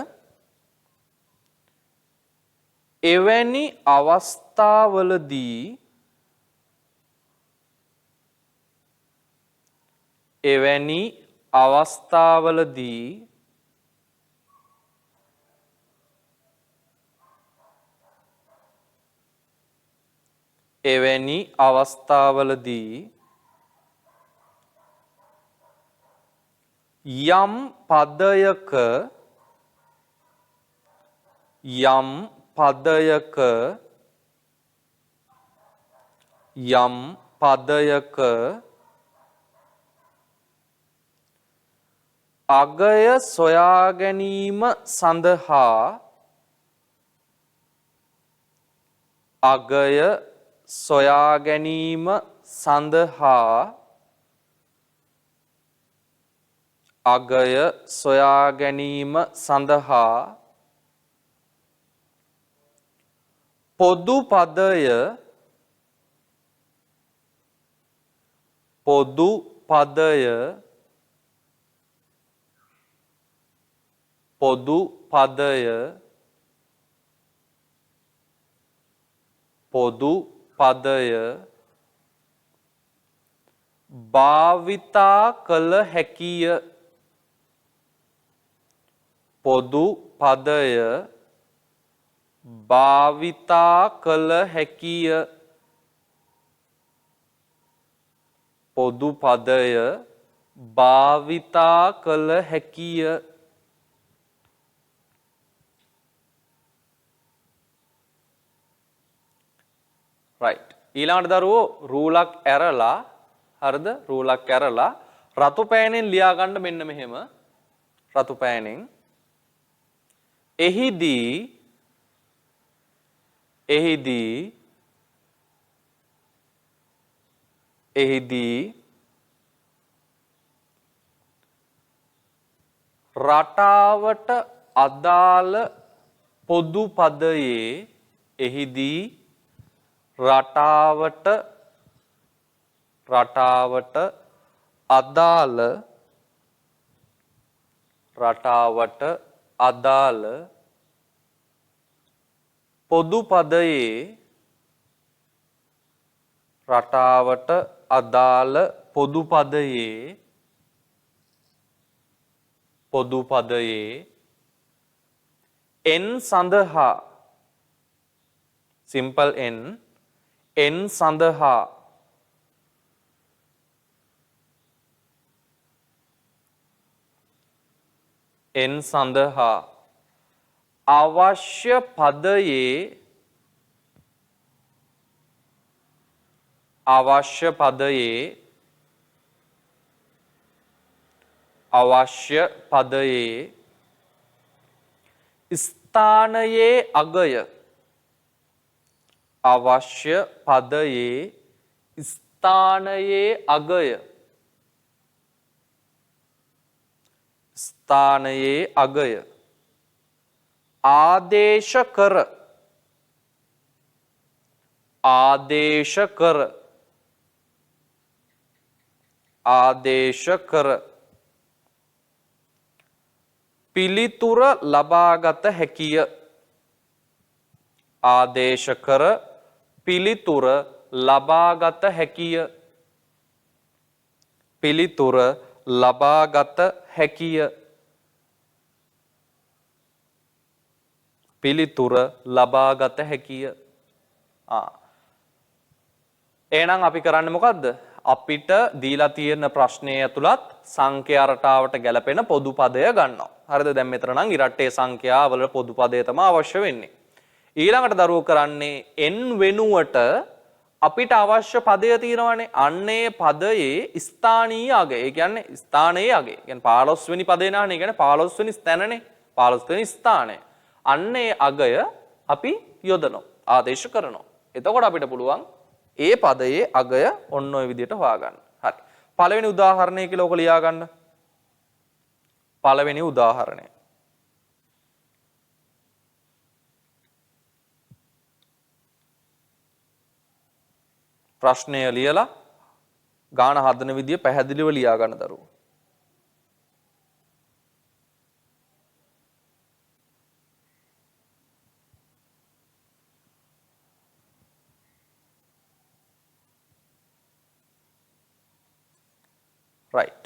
එවැනි අවස්ථාවලදී එවැනි අවස්ථාවලදී එවැනි අවස්ථාවලදී යම් පදයක අගය සොයා ගැනීම සඳහා අගය සොයා ගැනීම සඳහා අගය සොයා ගැනීම සඳහා පොදු පදය භාවිතා කළ හැකිය. පොදු පදය භාවිතා කළ හැකිය. පොදු පදය භාවිතා කළ හැකිය. right. ඊළඟට දරුවෝ රූලක් ඇරලා හරිද? රූලක් ඇරලා රතු පෑනෙන් ලියා ගන්න මෙන්න මෙහෙම. රතු පෑනෙන් එහිදී රටාවට අදාළ පොදු පදයේ රටාවට අදාළ පොදු පදයේ n සඳහා simple n සඳහා අවශ්‍ය පදයේ ස්ථානයේ අගය ආදේශ කර පිළිතුර ලබාගත හැකිය. ආදේශ කර පිළිතුර ලබාගත හැකිය. පිළිතුර ලබාගත හැකිය. පිළිතුර ලබාගත හැකිය. එහෙනම් අපි කරන්නේ මොකද්ද? අපිට දීලා තියෙන ප්‍රශ්නය ඇතුළත් සංඛ්‍යා රටාවට ගැලපෙන පොදු පදය ගන්නවා. හරිද? දැන් මෙතන නම් ඉරට්ටේ සංඛ්‍යාවල පොදු පදය තමයි අවශ්‍ය වෙන්නේ. ඊළඟට දරුවෝ කරන්නේ n වෙනුවට අපිට අවශ්‍ය පදය තියෙනවානේ. අන්නේ පදයේ ස්ථානීය අගය. ඒ කියන්නේ ස්ථානයේ අගය. කියන්නේ 15 වෙනි පදේ නානේ. ඒ කියන්නේ 15 වෙනි ස්ථානනේ. 15 වෙනි ස්ථානය. අන්නේ අගය අපි යොදනවා. ආදේශ කරනවා. එතකොට අපිට පුළුවන් ඒ පදයේ අගය ඔන්න ඔය විදිහට හොයාගන්න. හරි. පළවෙනි උදාහරණය කියලා ඔක ලියා ගන්න. පළවෙනි උදාහරණය. ප්‍රශ්නය ලියලා ගාන හදන විදිය පැහැදිලිව ලියා ගන්න දරුවෝ. right.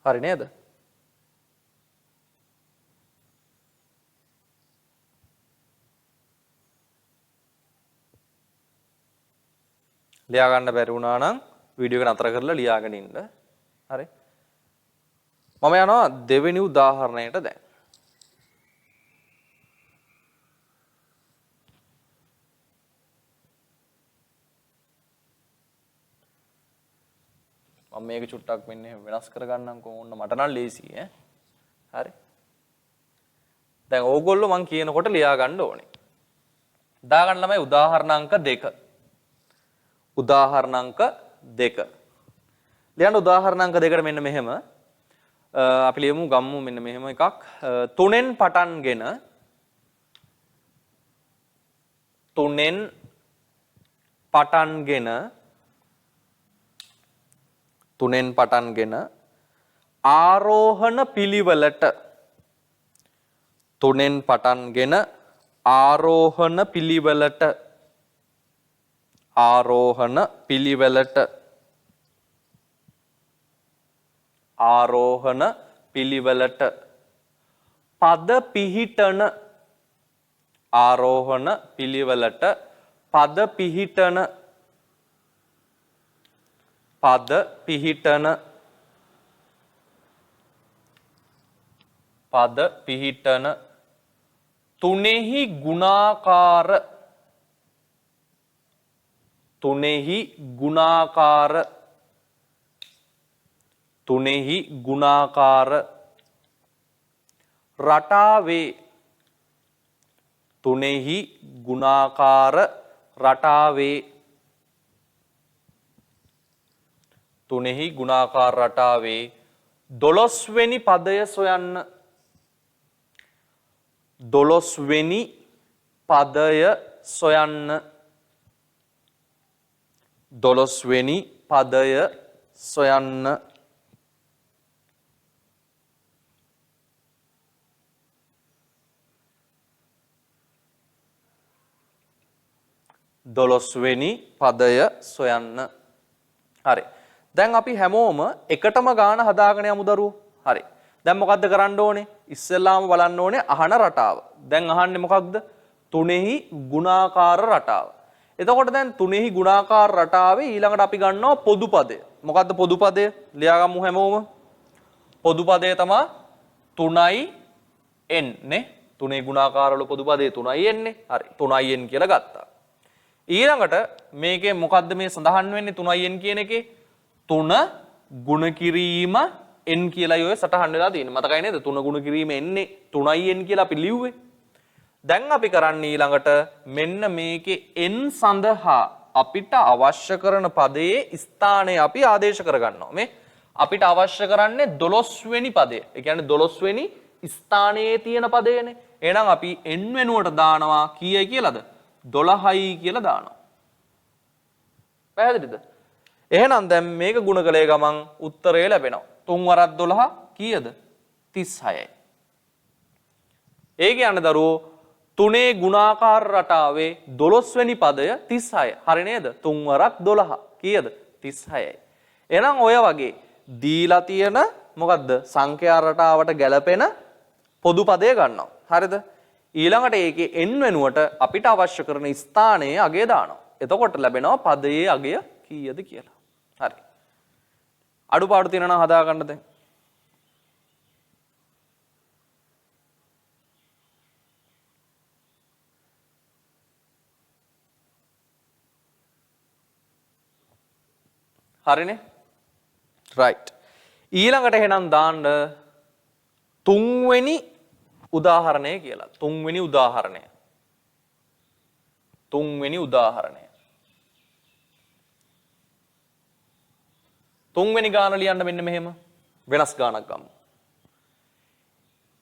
හරි නේද? ලියා ගන්න බැරි වුණා නම් වීඩියෝ එක නතර කරලා ලියාගෙන ඉන්න. හරි. මම යනවා දෙවෙනි උදාහරණයට දැන්. මම මේක චුට්ටක් මෙන්න වෙනස් කරගන්නම්කෝ. ඕන්න මට නම් ලේසි ඈ. හරි. දැන් ඕගොල්ලෝ මං කියනකොට ලියා ගන්න ඕනේ. දාගන්න ළමයි උදාහරණ අංක 2. උදාහරණ අංක 2. ලියන්න උදාහරණ අංක 2ට මෙන්න මෙහෙම. අපි ලියමු ගම්මු මෙන්න මෙහෙම එකක්. 3න් පටන්ගෙන 3න් පටන්ගෙන 3න් පටන්ගෙන ආරෝහණ පිළිවෙලට 3න් පටන්ගෙන ආරෝහණ පිළිවෙලට ආරෝහණ පිළිවෙලට ආරෝහණ පිළිවෙලට පද පිහිටන ආරෝහණ පිළිවෙලට පද පිහිටන පද පිහිටන පද පිහිටන තුනෙහි ගුණාකාර තුනෙහි ගුණාකාර තුනෙහි ගුණාකාර රටාවේ තුනෙහි ගුණාකාර රටාවේ තුනෙහි ගුණාකාර රටාවේ 12 වෙනි පදය සොයන්න 12 වෙනි පදය සොයන්න 12 වෙනි පදය සොයන්න 12 වෙනි පදය සොයන්න. හරි. දැන් අපි හැමෝම එකටම ගාන හදාගෙන යමු දරුවෝ. හරි. දැන් මොකද්ද කරන්න ඕනේ? ඉස්සෙල්ලාම බලන්න ඕනේ අහන රටාව. දැන් අහන්නේ මොකක්ද? තුනෙහි ගුණාකාර රටාව. එතකොට දැන් තුනෙහි ගුණාකාර රටාවේ ඊළඟට අපි ගන්නවා පොදු පදය. මොකද්ද පොදු පදය? ලියාගමු හැමෝම. පොදු පදය තමයි 3n නේ. තුනේ ගුණාකාර වල පොදු පදේ 3n නේ. හරි. 3n කියලා ගත්තා. ඊළඟට මේකේ මොකද්ද මේ සඳහන් වෙන්නේ 3n කියන එකේ? 3 ගුණ කිරීම n කියලා ඔය සටහන් වෙලා තියෙන්නේ. මතකයි නේද? 3 ගුණ කිරීම එන්නේ 3n කියලා අපි ලිව්වේ. දැන් අපි කරන්නේ ඊළඟට මෙන්න මේකේ n සඳහා අපිට අවශ්‍ය කරන පදයේ ස්ථානය අපි ආදේශ කරගන්නවා. මේ අපිට අවශ්‍ය කරන්නේ 12 වෙනි පදය. ඒ කියන්නේ 12 වෙනි ස්ථානයේ තියෙන පදයනේ. එහෙනම් අපි n වෙනුවට දානවා කීයයි කියලාද? 12යි කියලා දානවා. පැහැදිලිද? එහෙනම් දැන් මේක ගුණ කළේ ගමන් උත්තරය ලැබෙනවා. 3 වරක් 12 කීයද? 36යි. ඒ කියන්නේ දරුවෝ තුනේ ගුණාකාර රටාවේ 12 වෙනි පදය 36. හරි නේද? 3 වරක් 12 කීයද? 36යි. එහෙනම් ඔය වගේ දීලා තියෙන මොකද්ද? සංඛ්‍යා රටාවට ගැලපෙන පොදු පදය ගන්නවා. හරිද? ඊළඟට ඒකේ n වෙනුවට අපිට අවශ්‍ය කරන ස්ථානයේ අගය දානවා. එතකොට ලැබෙනවා පදයේ අගය කීයද කියලා. හරි. අඩුපාඩු තියෙනවා නම් හදා ගන්න දැන්. හරිනේ? right. ඊළඟට එහෙනම් දාන්න තුන්වෙනි උදාහරණය කියලා. තුන්වෙනි උදාහරණය. තුන්වෙනි උදාහරණය. තුන්වෙනි ගාන ලියන්න මෙන්න මෙහෙම වෙනස් ගානක් ගමු.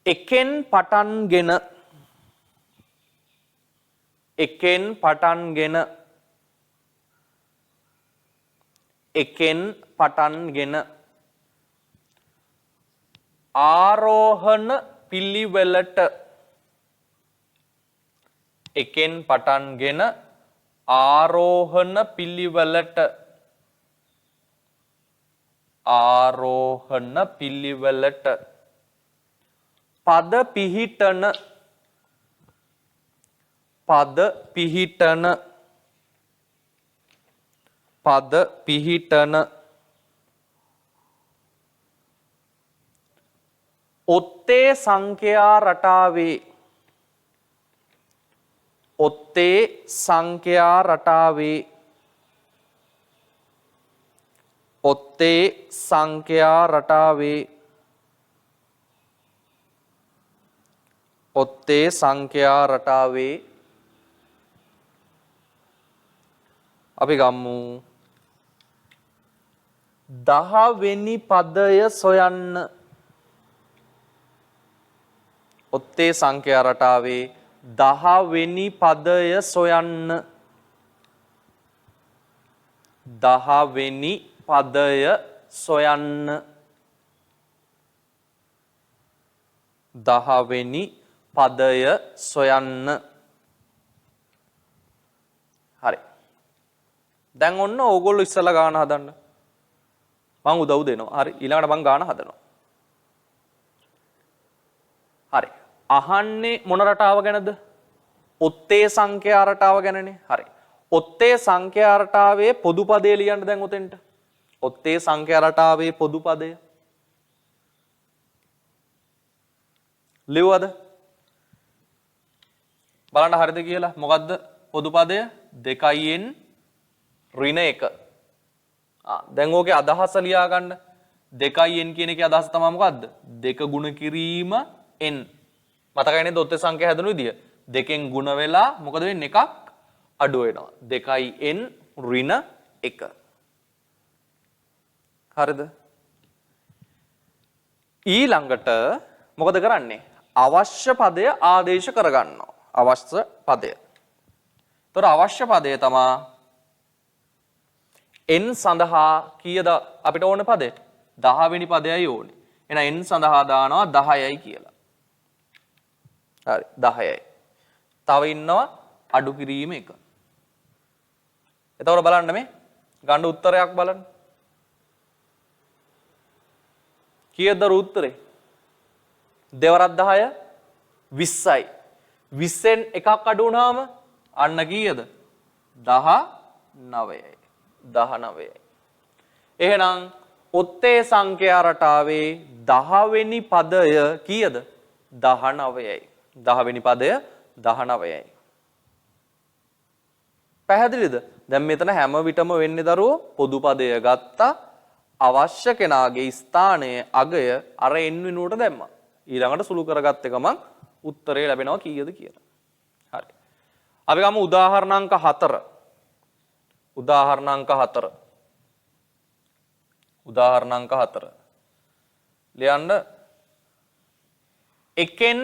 එකෙන් පටන්ගෙන ආරෝහණ පිළිවෙලට පද පිහිටන ඔත්තේ සංඛ්‍යා රටාවේ අපි ගම්මු 10 වෙනි පදය සොයන්න. ඔත්තේ සංඛ්‍යා රටාවේ 10 වෙනි පදය සොයන්න. 10 වෙනි පදය සොයන්න. 10 වෙනි පදය සොයන්න. හරි. දැන් ඔන්න ඕගොල්ලෝ ඉස්සලා ගාන හදන්න. මම උදව් දෙනවා. හරි. ඊළඟට මම ගාන හදනවා. හරි. අහන්නේ මොන රටාව ගැනද? ඔත්තේ සංඛ්‍යා රටාව ගැනනේ. හරි. ඔත්තේ සංඛ්‍යා රටාවේ පොදු පදේ ලියන්න දැන් උතෙන්ට. ඔත්තේ සංඛ්‍යා රටාවේ පොදු පදය. ලියුවද? බලන්න හරිද කියලා. මොකද්ද පොදු පදය? 2n ඍණ 1. දැන් ඕකේ අදහස ලියා ගන්න. 2n කියන එකේ අදහස තමයි මොකද්ද? 2 ගුණ කිරීම n. මතකයි නේද ඔත්තේ සංඛ්‍යා හැදෙන විදිය? 2න් ගුණ වෙලා මොකද වෙන්නේ? එකක් අඩු වෙනවා. 2n ඍණ 1. හරිද? ඊළඟට මොකද කරන්නේ? අවශ්‍ය පදය ආදේශ කරගන්නවා. අවශ්‍ය පදය. ତොර අවශ්‍ය පදය තමයි n සඳහා කීයද අපිට ඕන පදේ? 10 වෙනි පදයයි ඕනේ. එහෙනම් n සඳහා දානවා 10යි කියලා. හරි 10යි. තව ඉන්නවා අඩු කිරීම 1. එතකොට බලන්න මේ ගන්න උත්තරයක් බලන්න. කීයද උත්තරේ? දෙවරක් 10 20යි. 20න් එකක් අඩු වුණාම අන්න කීයද? 19යි. 19යි. එහෙනම් ඔත්තේ සංඛ්‍යා රටාවේ 10 වෙනි පදය කීයද? 19යි. 10 වෙනි පදය 19යි. පැහැදිලිද? දැන් මෙතන හැම විටම වෙන්නේ දරුවෝ පොදු පදය ගත්තා. අවශ්‍ය කෙනාගේ ස්ථානයේ අගය අර n වෙනුවට දැම්මා. ඊළඟට සුළු කරගත්ත ගමන් උත්තරේ ලැබෙනවා කීයද කියලා. හරි. අපි ගමු උදාහරණාංක 4. උදාහරණාංක 4. උදාහරණාංක 4. ලියන්න එකෙන්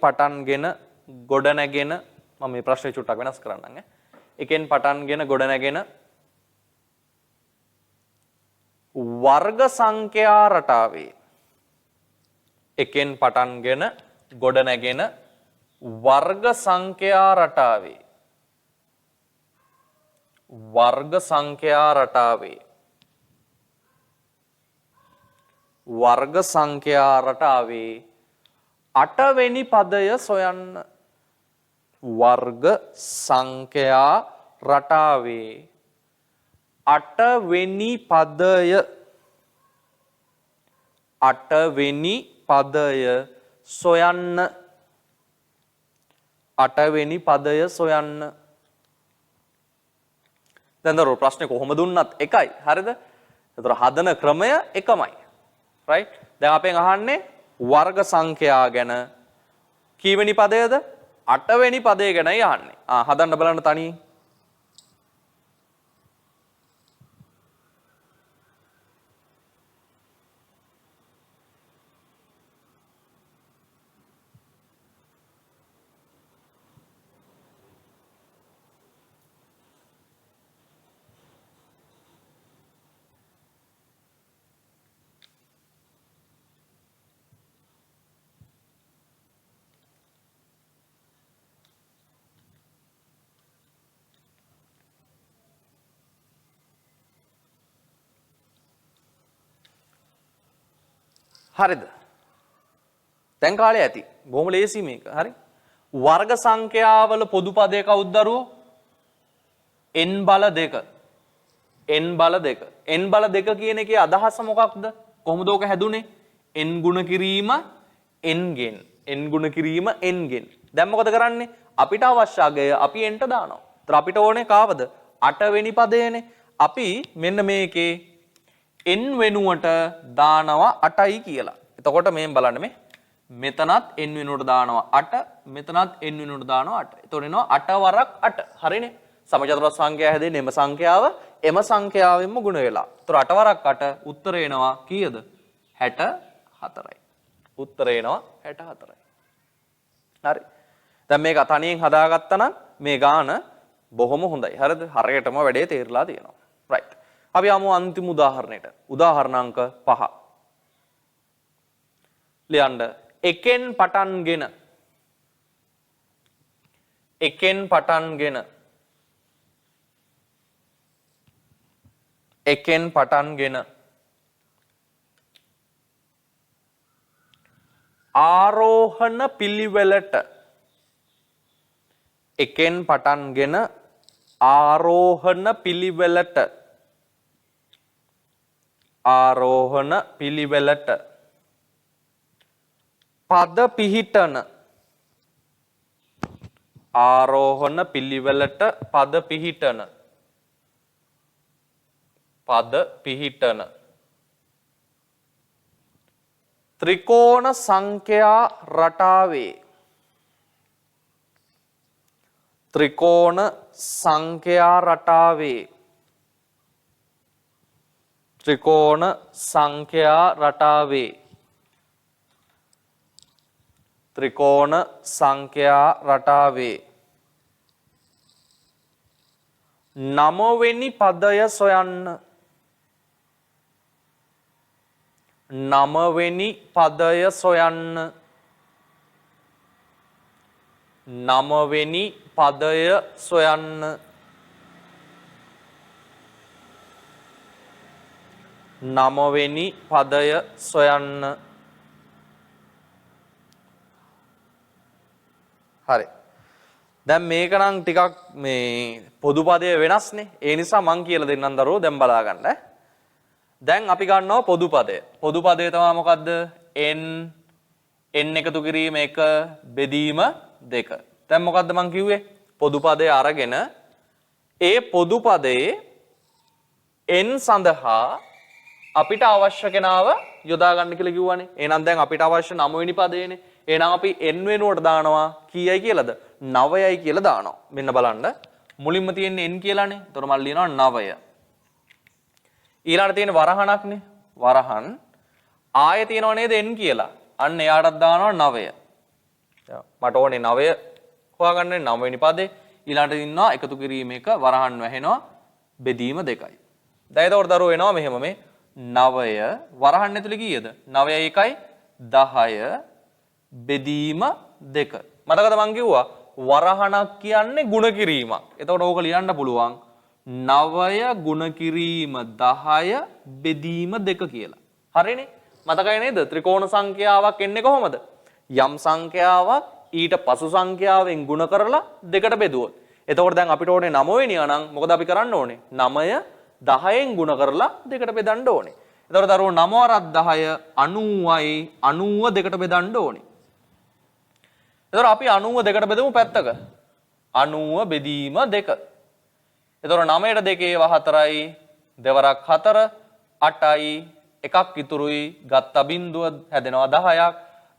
පටන්ගෙන ගොඩනැගෙන මම මේ ප්‍රශ්නේ චුට්ටක් වෙනස් කරන්නම් ඈ. එකෙන් පටන්ගෙන ගොඩනැගෙන වර්ග සංඛ්‍යා රටාවේ එකෙන් පටන්ගෙන ගොඩනැගෙන වර්ග සංඛ්‍යා රටාවේ වර්ග සංඛ්‍යා රටාවේ 8 වෙනි පදය සොයන්න. වර්ග සංඛ්‍යා රටාවේ 8 වෙනි පදය 8 වෙනි පදය සොයන්න. 8 වෙනි පදය සොයන්න. දැන් දරුවෝ ප්‍රශ්නේ කොහොම දුන්නත් එකයි. හරිද? ඒතර හදන ක්‍රමය එකමයි. right? දැන් අපෙන් අහන්නේ වර්ග සංඛ්‍යා ගැන. කීවෙනි පදයේද? 8 වෙනි පදය ගැනයි අහන්නේ. හදන්න බලන්න තනියෙන්. හරිද? දැන් කාලේ ඇති. බොහොම ලේසි මේක. හරි. වර්ග සංඛ්‍යාවල පොදු පදය කවුද දරුවෝ? n බල 2. n බල 2. n බල 2 කියන එකේ අදහස මොකක්ද? කොහොමද ඕක හැදුනේ? n ගුණ කිරීම n ගෙන්. n ගුණ කිරීම n ගෙන්. දැන් මොකද කරන්නේ? අපිට අවශ්‍ය අගය අපි n ට දානවා. ඒතර අපිට ඕනේ කාවද? 8 වෙනි පදයනේ. අපි මෙන්න මේකේ n වෙනුවට දානවා 8යි කියලා. එතකොට මෙහෙන් බලන්න මේ මෙතනත් n වෙනුවට දානවා 8, මෙතනත් n වෙනුවට දානවා 8. එතකොට එනවා 8 වරක් 8. හරිනේ? සමචතුරාර්ය සංඛ්‍යාව හැදෙන්නේ එම සංඛ්‍යාව එම සංඛ්‍යාවෙන්ම ගුණ වෙලා. එතකොට 8 වරක් 8 උත්තරේ එනවා කීයද? 64යි. උත්තරේ එනවා 64යි. හරි. දැන් මේක තනියෙන් හදාගත්තා නම් මේ ගාන බොහොම හොඳයි. හරිද? හරියටම වැඩේ තේරලා තියෙනවා. right. අපි යමු අන්තිම උදාහරණයට. උදාහරණ අංක 5. ලියන්න. එකෙන් පටන්ගෙන ආරෝහණ පිළිවෙලට පද පිහිටන ත්‍රිකෝණ සංඛ්‍යා රටාවේ නවවෙනි පදය සොයන්න. නවවෙනි පදය සොයන්න. හරි. දැන් මේක නම් ටිකක් මේ පොදු පදය වෙනස්නේ. ඒ නිසා මං කියලා දෙන්නම් දරුවෝ දැන් බලා ගන්න. දැන් අපි ගන්නවා පොදු පදය. පොදු පදය තමයි මොකද්ද? n එකතු කිරීම 1 බෙදීම 2. දැන් මොකද්ද මං කිව්වේ? පොදු පදය අරගෙන ඒ පොදු පදයේ n සඳහා අපිට අවශ්‍ය කෙනාව යොදා ගන්න කියලා කිව්වනේ. එහෙනම් දැන් අපිට අවශ්‍ය 9 වෙනි පදයනේ. එහෙනම් අපි n වෙනුවට දානවා කීයයි කියලාද? 9යි කියලා දානවා. මෙන්න බලන්න. මුලින්ම තියෙන්නේ n කියලානේ. එතකොට මම ලියනවා 9. ඊළඟට තියෙන වරහණක්නේ. වරහන් ආයෙ තියෙනව නේද n කියලා. අන්න එයාටත් දානවා 9. මට ඕනේ 9 හොයාගන්න 9 වෙනි පදේ. ඊළඟට ඉන්නවා එකතු කිරීම 1 වරහන් වැහෙනවා බෙදීම 2යි. දැන් එතකොට දරුවෝ එනවා මෙහෙම මේ 9 වරහන් ඇතුලේ කීයද? 9යි 1යි 10 බෙදීම 2. මතකද මං කිව්වා වරහණක් කියන්නේ ಗುಣ කිරීමක්. එතකොට ඕක ලියන්න පුළුවන් 9 ගුණ කිරීම 10 බෙදීම 2 කියලා. හරිනේ? මතකයි නේද? ත්‍රිකෝණ සංඛ්‍යාවක් එන්නේ කොහොමද? යම් සංඛ්‍යාවක් ඊට පසු සංඛ්‍යාවෙන් ගුණ කරලා 2ට බෙදුවොත්. එතකොට දැන් අපිට ඕනේ 9 වෙනියා නම් මොකද අපි කරන්න ඕනේ? 9 10න් ගුණ කරලා 2ට බෙදන්න ඕනේ. එතකොට දරුවෝ 9 වරක් 10 90යි 90 2ට බෙදන්න ඕනේ. එතකොට අපි 90 2ට බෙදමු පැත්තක. 90 බෙදීම 2. එතකොට 9ට 2 4යි 2 වරක් 4 8යි එකක් ඉතුරුයි ගත්ත බිඳුව හැදෙනවා 10ක්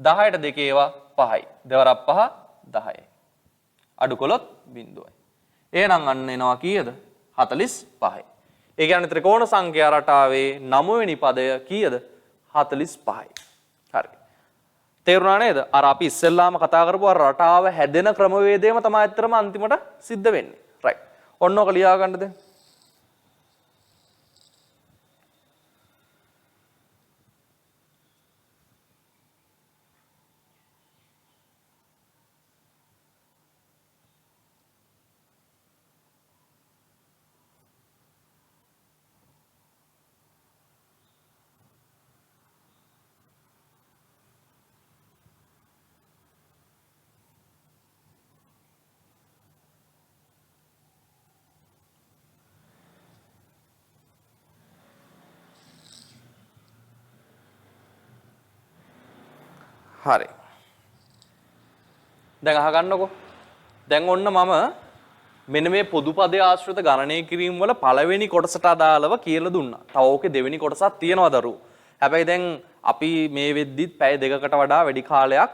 10ට දෙකේ ඒවා 5යි දෙවරක් 5 10යි අඩු කළොත් බිඳුවයි එහෙනම් අන්න එනවා කීයද 45යි ඒ කියන්නේ ත්‍රිකෝණ සංඛ්‍යා රටාවේ 9 වෙනි පදය කීයද 45යි හරි තේරුණා නේද අර අපි ඉස්සෙල්ලාම කතා කරපු අර රටාව හැදෙන ක්‍රමවේදයම තමයි අත්‍තරම අන්තිමට සිද්ධ වෙන්නේ රයිට් ඔන්න ඔක ලියා ගන්න දැන් හරි දැන් අහගන්නකෝ දැන් ඔන්න මම මෙන්න මේ පොදු පදයේ ආශ්‍රිත ගණනය කිරීම වල පළවෙනි කොටසට අදාළව කියලා දුන්නා. තව ඕකේ දෙවෙනි කොටසක් තියෙනවා දරුවෝ. හැබැයි දැන් අපි මේ වෙද්දිත් පැය දෙකකට වඩා වැඩි කාලයක්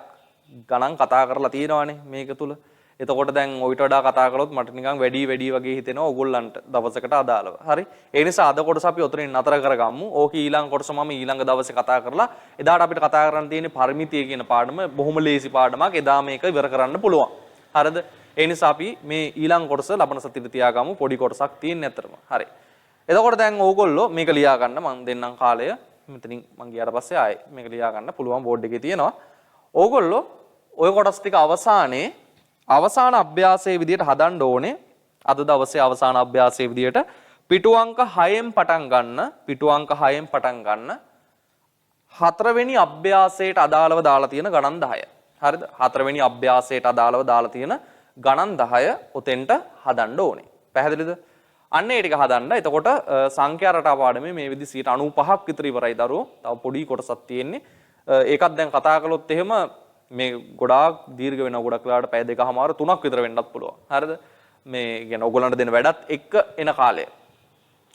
ගණන් කතා කරලා තියෙනවානේ මේක තුල. එතකොට දැන් ඔයිට වඩා කතා කළොත් මට නිකන් වැඩි වගේ හිතෙනවා ඕගොල්ලන්ට දවසකට අදාළව. හරි. ඒ නිසා අද කොටස අපි උතරින් නතර කරගමු. ඕක ඊළඟ කොටස මම ඊළඟ දවසේ කතා කරලා එදාට අපිට කතා කරන්න තියෙන්නේ පරිමිතිය කියන පාඩම බොහොම ලේසි පාඩමක්. එදා මේක ඉවර කරන්න පුළුවන්. හරිද? ඒ නිසා අපි මේ ඊළඟ කොටස ලබන සතියේ තියාගමු. පොඩි කොටසක් තියෙන්නේ අතරම. හරි. එතකොට දැන් ඕගොල්ලෝ මේක ලියා ගන්න මම දෙන්නම් කාලය. මෙතනින් මම ගියාට පස්සේ ආයේ මේක ලියා ගන්න පුළුවන් බෝඩ් එකේ තියෙනවා. ඕගොල්ලෝ ওই කොටස් ටික අවසානයේ අවසාන අභ්‍යාසයේ විදියට හදන්න ඕනේ අද දවසේ අවසාන අභ්‍යාසයේ විදියට පිටු අංක 6න් පටන් ගන්න හතරවෙනි අභ්‍යාසයට අදාළව දාලා තියෙන ගණන් 10. හරිද? හතරවෙනි අභ්‍යාසයට අදාළව දාලා තියෙන ගණන් 10 උතෙන්ට හදන්න ඕනේ. පැහැදිලිද? අන්න ඒ ටික හදන්න. එතකොට සංඛ්‍යා රටා පාඩමේ මේ විදි 95ක් විතර ඉවරයි දරුවෝ. තව පොඩි කොටසක් තියෙන්නේ. ඒකත් දැන් කතා කළොත් එහෙම මේ ගොඩාක් දීර්ඝ වෙනවා ගොඩක් වෙලාවට පැය දෙකමාර 3ක් විතර වෙන්නත් පුළුවන්. හරිද? මේ කියන්නේ ඔයගොල්ලන්ට දෙන වැඩත් එක්ක එන කාලය.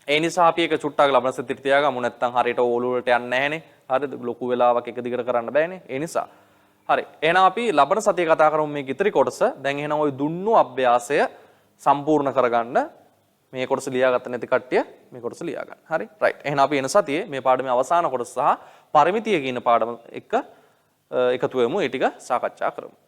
ඒ නිසා අපි ඒක චුට්ටක් ලබන සතියට තියාගමු නැත්නම් හරියට ඕලු වලට යන්නේ නැහනේ. හරිද? ලොකු වෙලාවක් එක දිගට කරන්න බෑනේ. ඒ නිසා. හරි. එහෙනම් අපි ලබන සතියේ කතා කරමු මේ ඉතිරි කොටස. දැන් එහෙනම් ওই දුන්නු අභ්‍යාසය සම්පූර්ණ කරගන්න මේ කොටස ලියාගත්ත නැති කට්ටිය මේ කොටස ලියා ගන්න. හරි? රයිට්. එහෙනම් අපි එන සතියේ මේ පාඩමේ අවසාන කොටස සහ පරිමිතිය කියන පාඩම එක එකතු වෙමු. ඒ ටික සාකච්ඡා කරමු.